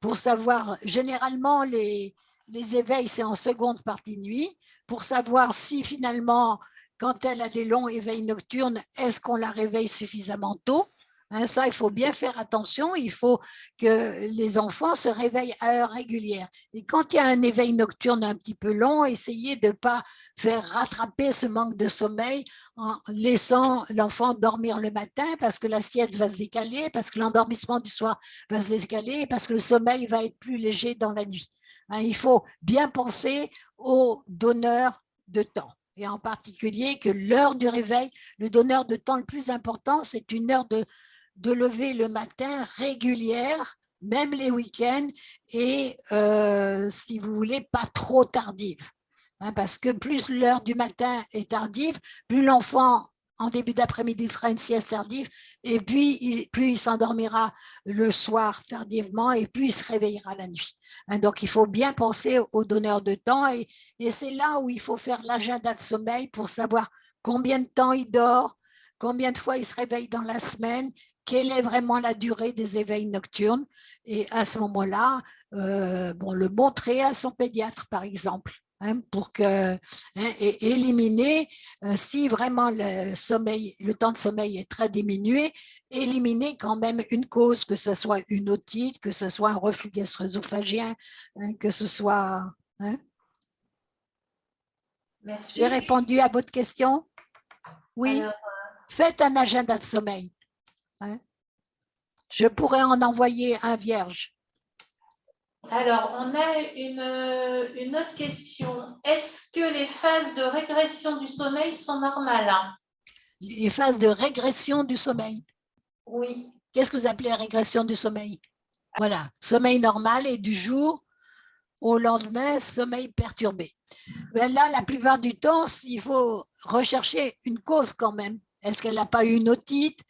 pour savoir, généralement, les éveils, c'est en seconde partie de nuit, pour savoir si finalement, quand elle a des longs éveils nocturnes, est-ce qu'on la réveille suffisamment tôt? Hein, ça, il faut bien faire attention. Il faut que les enfants se réveillent à heure régulière. Et quand il y a un éveil nocturne un petit peu long, essayez de ne pas faire rattraper ce manque de sommeil en laissant l'enfant dormir le matin parce que la sieste va se décaler, parce que l'endormissement du soir va se décaler, parce que le sommeil va être plus léger dans la nuit. Hein, il faut bien penser aux donneurs de temps. Et en particulier que l'heure du réveil, le donneur de temps le plus important, c'est une heure de lever le matin régulière, même les week-ends, et si vous voulez, pas trop tardive. Hein, parce que plus l'heure du matin est tardive, plus l'enfant, en début d'après-midi, fera une sieste tardive, et puis plus il s'endormira le soir tardivement, et plus il se réveillera la nuit. Hein, donc, il faut bien penser aux donneurs de temps, et c'est là où il faut faire l'agenda de sommeil pour savoir combien de temps il dort, combien de fois il se réveille dans la semaine, quelle est vraiment la durée des éveils nocturnes. Et à ce moment-là, le montrer à son pédiatre, par exemple, hein, pour que, et éliminer, si vraiment le temps de sommeil est très diminué, éliminer quand même une cause, que ce soit une otite, que ce soit un reflux gastro-œsophagien, hein, que ce soit… Hein. J'ai répondu à votre question? Oui. Alors, faites un agenda de sommeil. Hein. Je pourrais en envoyer un vierge. Alors, on a une autre question. Est-ce que les phases de régression du sommeil sont normales? Les phases de régression du sommeil. Oui. Qu'est-ce que vous appelez régression du sommeil? Voilà, sommeil normal et du jour au lendemain, sommeil perturbé. Ben là, la plupart du temps, il faut rechercher une cause quand même. Est-ce qu'elle n'a pas eu une otite?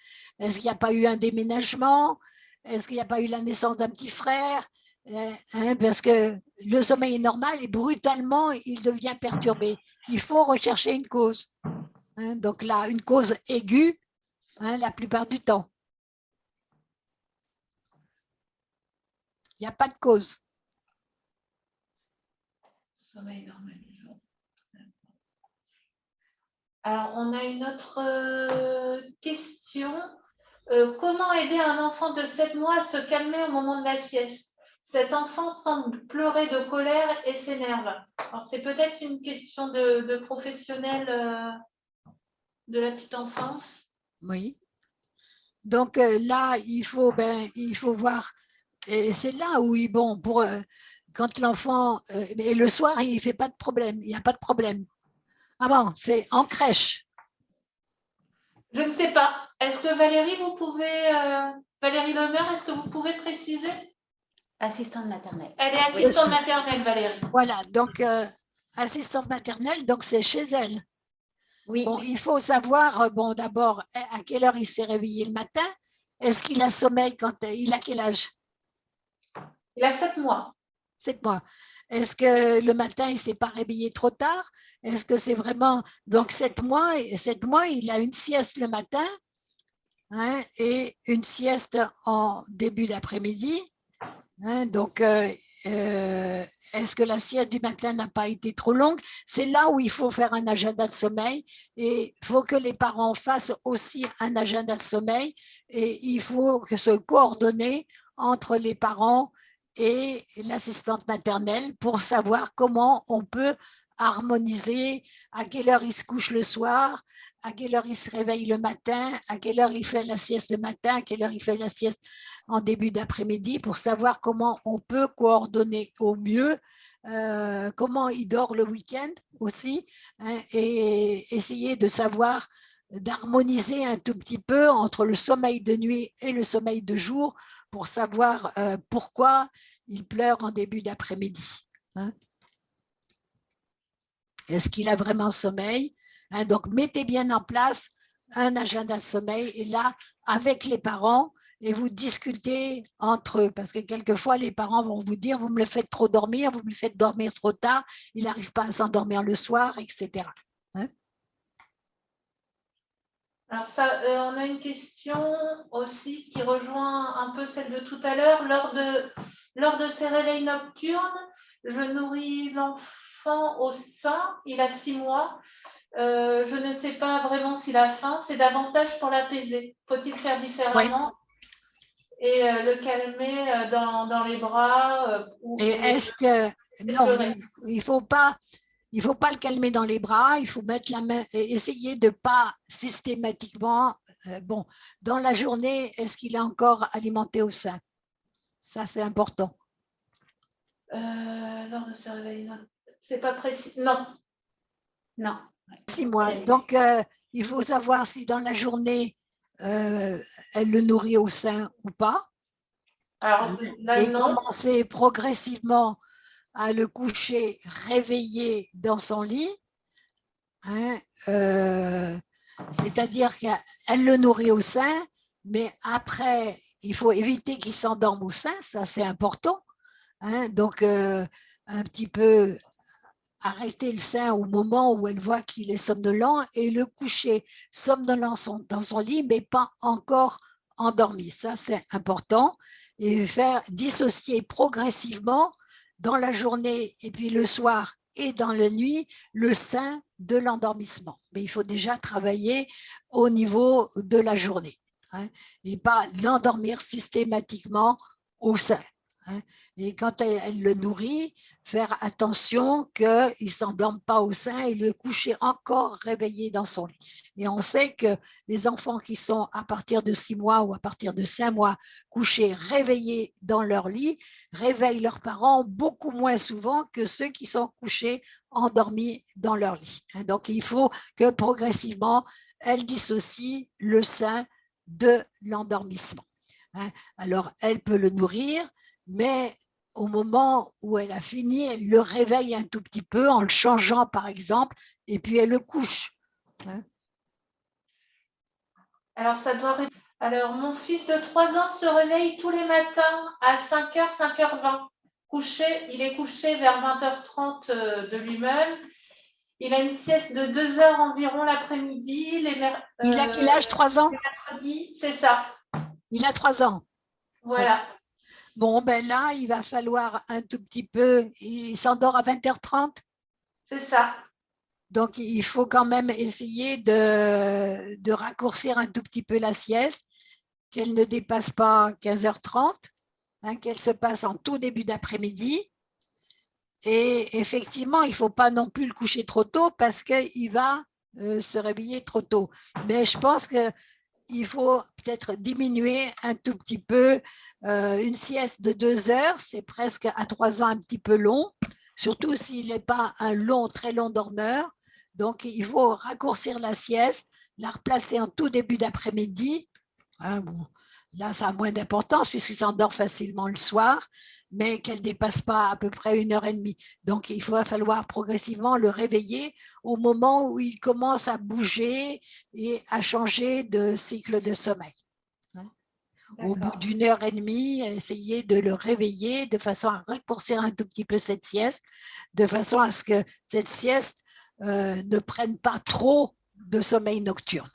Est-ce qu'il n'y a pas eu un déménagement? Est-ce qu'il n'y a pas eu la naissance d'un petit frère? Hein, parce que le sommeil est normal et brutalement, il devient perturbé. Il faut rechercher une cause. Hein, donc là, une cause aiguë, hein, la plupart du temps. Il n'y a pas de cause. Sommeil normal. Alors, on a une autre question. Comment aider un enfant de 7 mois à se calmer au moment de la sieste? Cet enfant semble pleurer de colère et s'énerve. Alors, c'est peut-être une question de professionnel de la petite enfance. Oui. Donc là, il faut voir. Et c'est là où, quand l'enfant… et le soir, il ne fait pas de problème. Il n'y a pas de problème. Ah bon, c'est en crèche. Je ne sais pas. Est-ce que Valérie, vous pouvez… Valérie Lemaire, est-ce que vous pouvez préciser? Assistante maternelle. Elle est assistante maternelle, Valérie. Voilà, donc assistante maternelle, donc c'est chez elle. Oui. Bon, il faut savoir, d'abord, à quelle heure il s'est réveillé le matin. Est-ce qu'il a sommeil quand il a quel âge? Il a 7 mois. 7 mois. Est-ce que le matin, il ne s'est pas réveillé trop tard? Est-ce que c'est vraiment… Donc, 7 mois, il a une sieste le matin, hein, et une sieste en début d'après-midi. Hein, donc, est-ce que la sieste du matin n'a pas été trop longue? C'est là où il faut faire un agenda de sommeil et il faut que les parents fassent aussi un agenda de sommeil et il faut que se coordonner entre les parents et l'assistante maternelle pour savoir comment on peut harmoniser, à quelle heure il se couche le soir, à quelle heure il se réveille le matin, à quelle heure il fait la sieste le matin, à quelle heure il fait la sieste en début d'après-midi, pour savoir comment on peut coordonner au mieux, comment il dort le week-end aussi, hein, et essayer de savoir d'harmoniser un tout petit peu entre le sommeil de nuit et le sommeil de jour pour savoir pourquoi il pleure en début d'après-midi. Hein. Est-ce qu'il a vraiment sommeil? Hein, donc, mettez bien en place un agenda de sommeil et là, avec les parents, et vous discutez entre eux. Parce que quelquefois, les parents vont vous dire, vous me le faites trop dormir, vous me le faites dormir trop tard, il n'arrive pas à s'endormir le soir, etc. Hein? Alors ça, on a une question aussi qui rejoint un peu celle de tout à l'heure. Lors de ces réveils nocturnes, je nourris l'enfant au sein, il a 6 mois. Je ne sais pas vraiment s'il a faim, c'est davantage pour l'apaiser. Faut-il faire différemment et le calmer dans les bras Et est-ce que, non, il ne faut pas le calmer dans les bras, il faut mettre la main et essayer de ne pas systématiquement, bon, dans la journée, est-ce qu'il est encore alimenté au sein? Ça, c'est important. Lors de ce réveil, c'est pas précis. Non. Non. 6 mois. Donc, il faut savoir si dans la journée, elle le nourrit au sein ou pas. Alors, là, et non. commencer progressivement à le coucher réveillé dans son lit. Hein, c'est-à-dire qu'elle le nourrit au sein, mais après, il faut éviter qu'il s'endorme au sein, ça c'est important. Hein, donc, un petit peu arrêter le sein au moment où elle voit qu'il est somnolent et le coucher somnolent dans son lit, mais pas encore endormi. Ça, c'est important. Et faire dissocier progressivement dans la journée et puis le soir et dans la nuit le sein de l'endormissement. Mais il faut déjà travailler au niveau de la journée, hein, et pas l'endormir systématiquement au sein. Hein. Et quand elle le nourrit, faire attention qu'il ne s'endorme pas au sein et le coucher encore réveillé dans son lit. Et on sait que les enfants qui sont à partir de 6 mois ou à partir de 5 mois couchés réveillés dans leur lit réveillent leurs parents beaucoup moins souvent que ceux qui sont couchés endormis dans leur lit. Donc, il faut que progressivement, elle dissocie le sein de l'endormissement. Alors, elle peut le nourrir, mais au moment où elle a fini, elle le réveille un tout petit peu en le changeant, par exemple, et puis elle le couche. Alors, ça doit... Alors, mon fils de 3 ans se réveille tous les matins à 5h, 5h20. Il est couché vers 20h30 de lui-même. Il a une sieste de 2 heures environ l'après-midi. Il a quel âge, 3 ans? C'est ça. Il a 3 ans. Voilà. Ouais. Bon, ben là, il va falloir un tout petit peu, il s'endort à 20h30. C'est ça. Donc, il faut quand même essayer de raccourcir un tout petit peu la sieste, qu'elle ne dépasse pas 15h30, hein, qu'elle se passe en tout début d'après-midi. Et effectivement, il ne faut pas non plus le coucher trop tôt parce qu'il va se réveiller trop tôt. Mais je pense qu'il faut peut-être diminuer un tout petit peu. Une sieste de 2 heures, c'est presque à 3 ans un petit peu long, surtout s'il n'est pas un très long dormeur. Donc, il faut raccourcir la sieste, la replacer en tout début d'après-midi. Hein, bon, là, ça a moins d'importance puisqu'il s'endort facilement le soir, mais qu'elle ne dépasse pas à peu près 1h30. Donc, il va falloir progressivement le réveiller au moment où il commence à bouger et à changer de cycle de sommeil. Au bout d'1h30, essayer de le réveiller de façon à raccourcir un tout petit peu cette sieste, de façon à ce que cette sieste ne prenne pas trop de sommeil nocturne.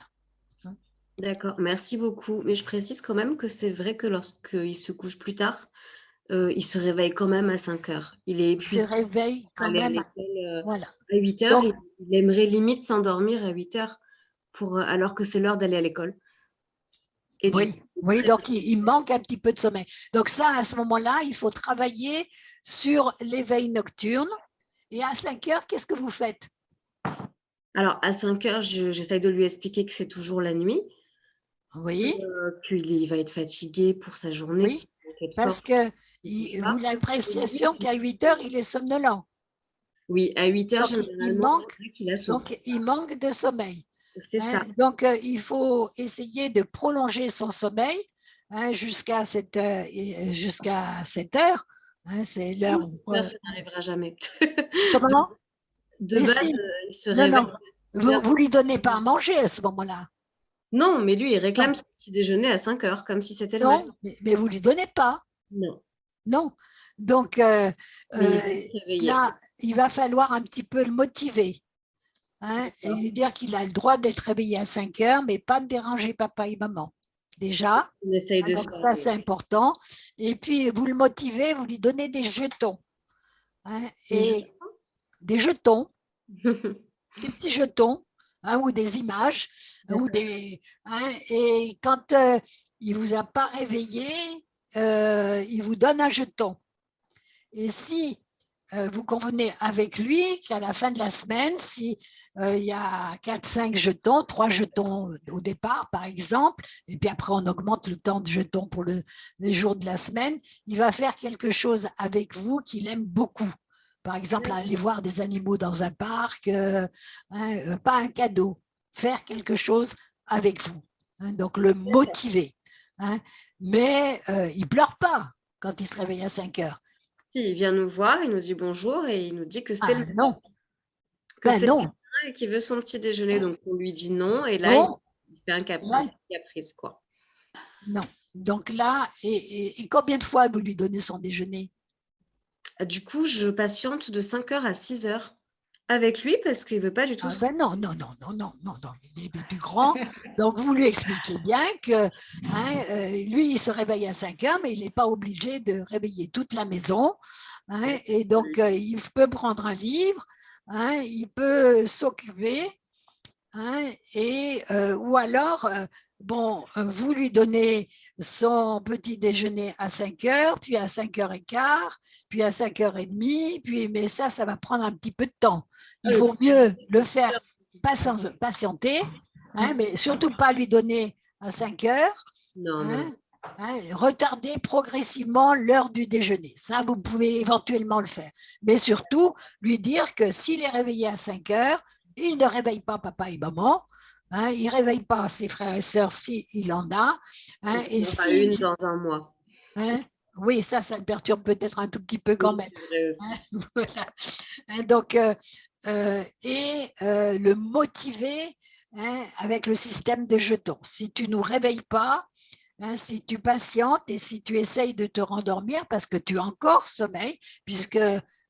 D'accord, merci beaucoup. Mais je précise quand même que c'est vrai que lorsqu'il se couche plus tard, il se réveille quand même à 5 heures. Il est épuisé. Il se réveille quand même voilà. À 8 heures. Donc, il aimerait limite s'endormir à 8 heures alors que c'est l'heure d'aller à l'école. Oui, donc il manque un petit peu de sommeil. Donc ça, à ce moment-là, il faut travailler sur l'éveil nocturne. Et à 5 heures, qu'est-ce que vous faites? Alors, à 5 heures, j'essaye de lui expliquer que c'est toujours la nuit. Oui. Qu'il va être fatigué pour sa journée. Oui, parce que vous avez l'impression qu'à 8 heures, il est somnolent. Oui, à 8 heures, généralement, il manque de sommeil. C'est ça. Donc, il faut essayer de prolonger son sommeil jusqu'à 7 heures. C'est l'heure où… Ça n'arrivera jamais. Comment? De base, il se réveille. Non. Vous ne lui donnez pas à manger à ce moment-là. Non, mais lui, il réclame son petit déjeuner à 5 heures, comme si c'était le matin. Non, mais vous ne lui donnez pas. Non. Non. Donc, Mais il va se réveiller. là, il va falloir un petit peu le motiver. Hein, et lui dire qu'il a le droit d'être réveillé à 5 heures, mais pas de déranger papa et maman. Déjà, On essaye de donc faire. ça, c'est important. Et puis, vous le motivez, vous lui donnez des jetons. Hein, et des jetons, des petits jetons, hein, ou des images, ou des, hein, et quand il ne vous a pas réveillé, il vous donne un jeton. Et si vous convenez avec lui qu'à la fin de la semaine, si il y a 4-5 jetons, 3 jetons au départ, par exemple, et puis après on augmente le temps de jetons pour les jours de la semaine, il va faire quelque chose avec vous qu'il aime beaucoup. Par exemple, aller voir des animaux dans un parc, pas un cadeau, faire quelque chose avec vous. Hein, donc, le motiver. Hein, mais il ne pleure pas quand il se réveille à 5 heures. Il vient nous voir, il nous dit bonjour et il nous dit que c'est le non. que Ben c'est non. le matin et qu'il veut son petit déjeuner. Donc, on lui dit non. Et là, Non. il fait un caprice, quoi. Non. Donc là, et combien de fois vous lui donnez son déjeuner? Du coup, je patiente de 5 heures à 6 heures avec lui parce qu'il ne veut pas du tout. Ben non, il est plus grand. Donc, vous lui expliquez bien que lui, il se réveille à 5 heures, mais il n'est pas obligé de réveiller toute la maison. Hein, et donc, il peut prendre un livre, hein, il peut s'occuper, hein, ou alors, vous lui donnez son petit déjeuner à 5 heures, puis à 5h15, puis à 5h30, puis, mais ça va prendre un petit peu de temps. Il vaut mieux le faire patienter, hein, mais surtout pas lui donner à 5 heures. Non. Retarder progressivement l'heure du déjeuner. Ça, vous pouvez éventuellement le faire. Mais surtout, lui dire que s'il est réveillé à 5 heures, il ne réveille pas papa et maman. Hein, il ne réveille pas ses frères et sœurs s'il en a. Hein, et si une dans un mois. Hein, oui, ça le perturbe peut-être un tout petit peu quand même. Hein, voilà. Hein, donc, le motiver, hein, avec le système de jetons. Si tu ne nous réveilles pas, hein, si tu patientes et si tu essayes de te rendormir parce que tu as encore sommeil, puisque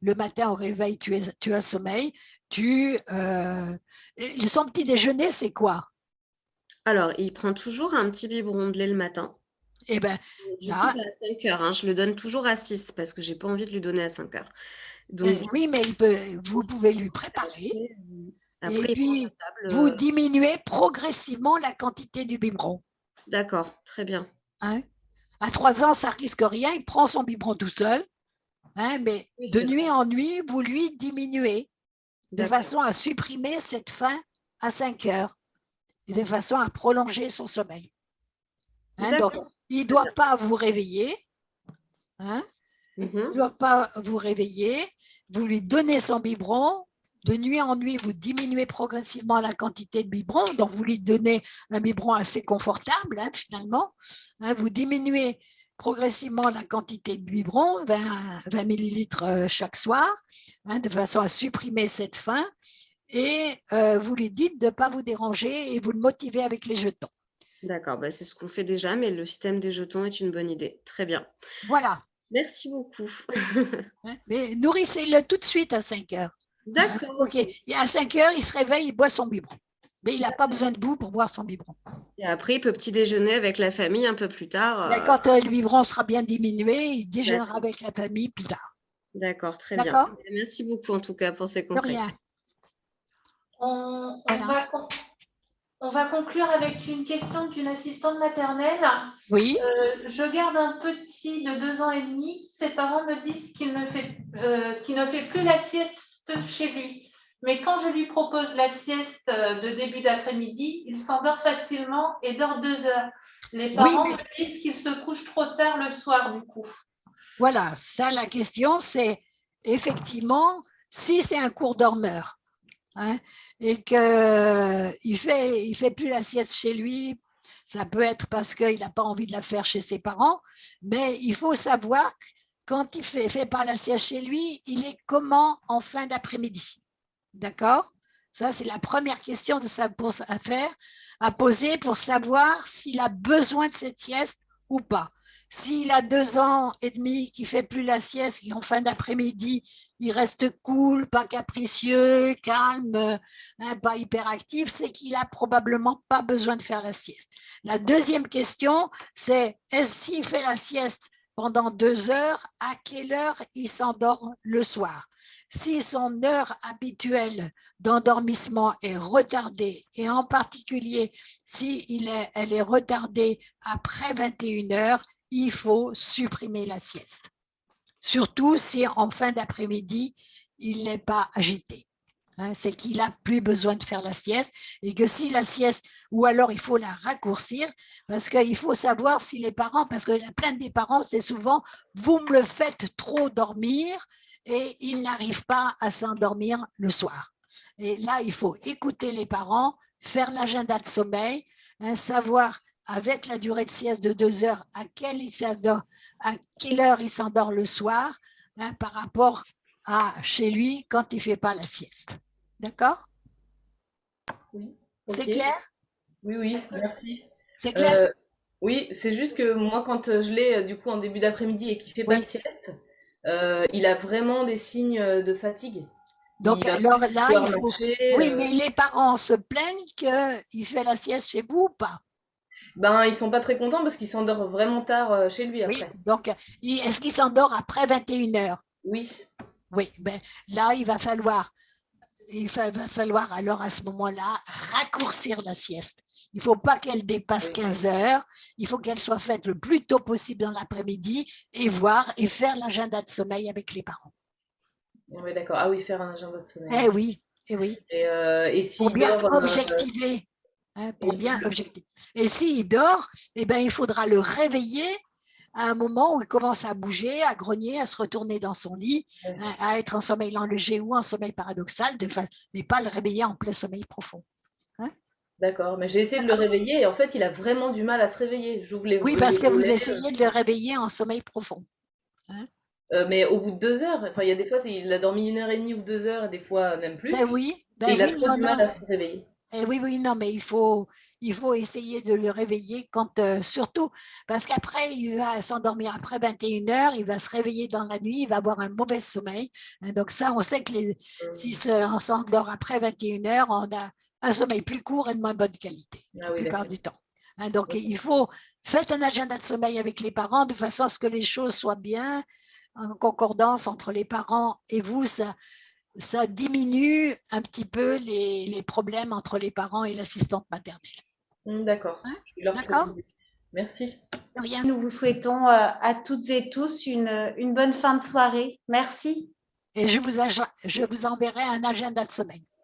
le matin au réveil, tu as sommeil, son petit déjeuner, c'est quoi? Alors, il prend toujours un petit biberon de lait le matin. Eh bien, là, à 5 heures, hein, je le donne toujours à 6 parce que je n'ai pas envie de lui donner à 5 heures. Donc, oui, mais vous pouvez lui préparer. Après, et puis, vous diminuez progressivement la quantité du biberon. D'accord, très bien. Hein? À 3 ans, ça ne risque rien, il prend son biberon tout seul. Hein, mais oui, de nuit en nuit, vous lui diminuez de façon à supprimer cette faim à 5 heures et de façon à prolonger son sommeil. Hein, donc, il ne doit pas vous réveiller. Hein? Il ne doit pas vous réveiller. Vous lui donnez son biberon. De nuit en nuit, vous diminuez progressivement la quantité de biberon. Donc, vous lui donnez un biberon assez confortable, hein, finalement. Hein, vous diminuez progressivement la quantité de biberon, 20 millilitres chaque soir, hein, de façon à supprimer cette faim. Et vous lui dites de ne pas vous déranger et vous le motivez avec les jetons. D'accord, c'est ce qu'on fait déjà, mais le système des jetons est une bonne idée. Très bien. Voilà. Merci beaucoup. Mais nourrissez-le tout de suite à 5 heures. D'accord. OK. Et à 5 heures, il se réveille, il boit son biberon. Mais il n'a pas besoin de bout pour boire son biberon. Et après, il peut petit déjeuner avec la famille un peu plus tard. Mais quand le biberon sera bien diminué, il déjeunera avec la famille plus tard. D'accord, très bien. Merci beaucoup en tout cas pour ces conseils. De rien. On va conclure avec une question d'une assistante maternelle. Oui. Je garde un petit de 2 ans et demi. Ses parents me disent qu'il ne fait plus la sieste chez lui. Mais quand je lui propose la sieste de début d'après-midi, il s'endort facilement et dort 2 heures. Les parents me disent qu'il se couche trop tard le soir, du coup. Voilà, ça, la question, c'est effectivement, si c'est un court dormeur, hein, et qu'il ne fait plus la sieste chez lui, ça peut être parce qu'il n'a pas envie de la faire chez ses parents, mais il faut savoir que quand il ne fait pas la sieste chez lui, il est comment en fin d'après-midi. D'accord? Ça, c'est la première question à poser pour savoir s'il a besoin de cette sieste ou pas. S'il a 2 ans et demi qui ne fait plus la sieste et en fin d'après-midi, il reste cool, pas capricieux, calme, pas hyperactif, c'est qu'il n'a probablement pas besoin de faire la sieste. La deuxième question, c'est s'il fait la sieste pendant 2 heures, à quelle heure il s'endort le soir? Si son heure habituelle d'endormissement est retardée, et en particulier si elle est retardée après 21 heures, il faut supprimer la sieste. Surtout si en fin d'après-midi, il n'est pas agité. C'est qu'il n'a plus besoin de faire la sieste et que si la sieste, ou alors il faut la raccourcir, parce qu'il faut savoir si les parents, parce que la plainte des parents, c'est souvent « vous me le faites trop dormir » et ils n'arrivent pas à s'endormir le soir. Et là, il faut écouter les parents, faire l'agenda de sommeil, savoir avec la durée de sieste de 2 heures à quelle heure il s'endort le soir par rapport à chez lui quand il ne fait pas la sieste. D'accord? Oui. C'est Ok. clair? Oui, merci. C'est clair? Oui, c'est juste que moi, quand je l'ai du coup en début d'après-midi et qu'il fait pas Oui. de sieste, il a vraiment des signes de fatigue. Donc, Il va alors plus là, pouvoir il faut… marcher, Oui, mais les parents se plaignent qu'il fait la sieste chez vous ou pas? ben, ils sont pas très contents parce qu'il s'endort vraiment tard chez lui Oui, après. donc, est-ce qu'il s'endort après 21 heures? Oui, Oui, ben, là, il va falloir alors à ce moment-là raccourcir la sieste. Il ne faut pas qu'elle dépasse Oui. 15 heures, il faut qu'elle soit faite le plus tôt possible dans l'après-midi et faire l'agenda de sommeil avec les parents. Oui, d'accord. Ah oui, faire un agenda de sommeil. Eh oui, eh oui, Et pour s'il bien dort, objectiver. Pour et bien objectiver. Et s'il dort, eh ben, il faudra le réveiller à un moment où il commence à bouger, à grogner, à se retourner dans son lit, à être en sommeil léger ou en sommeil paradoxal, mais pas le réveiller en plein sommeil profond. d'accord, mais j'ai essayé de le réveiller et en fait, il a vraiment du mal à se réveiller. J'ouvre Oui, parce que vous essayez de le réveiller en sommeil profond. mais au bout de 2 heures, enfin, il y a des fois, il a dormi 1 heure et demie ou 2 heures, et des fois même plus, et il a trop non, du mal non. à se réveiller. Oui, non, mais il faut essayer de le réveiller surtout parce qu'après, il va s'endormir après 21 heures, il va se réveiller dans la nuit, il va avoir un mauvais sommeil. Donc ça, on sait que si on s'endort après 21 heures, on a un sommeil plus court et de moins bonne qualité, la plupart du temps. Donc, faites un agenda de sommeil avec les parents de façon à ce que les choses soient bien en concordance entre les parents et vous. Ça diminue un petit peu les problèmes entre les parents et l'assistante maternelle. D'accord. D'accord? Merci. Rien. Nous vous souhaitons à toutes et tous une bonne fin de soirée. Merci. Et je vous enverrai un agenda de sommeil.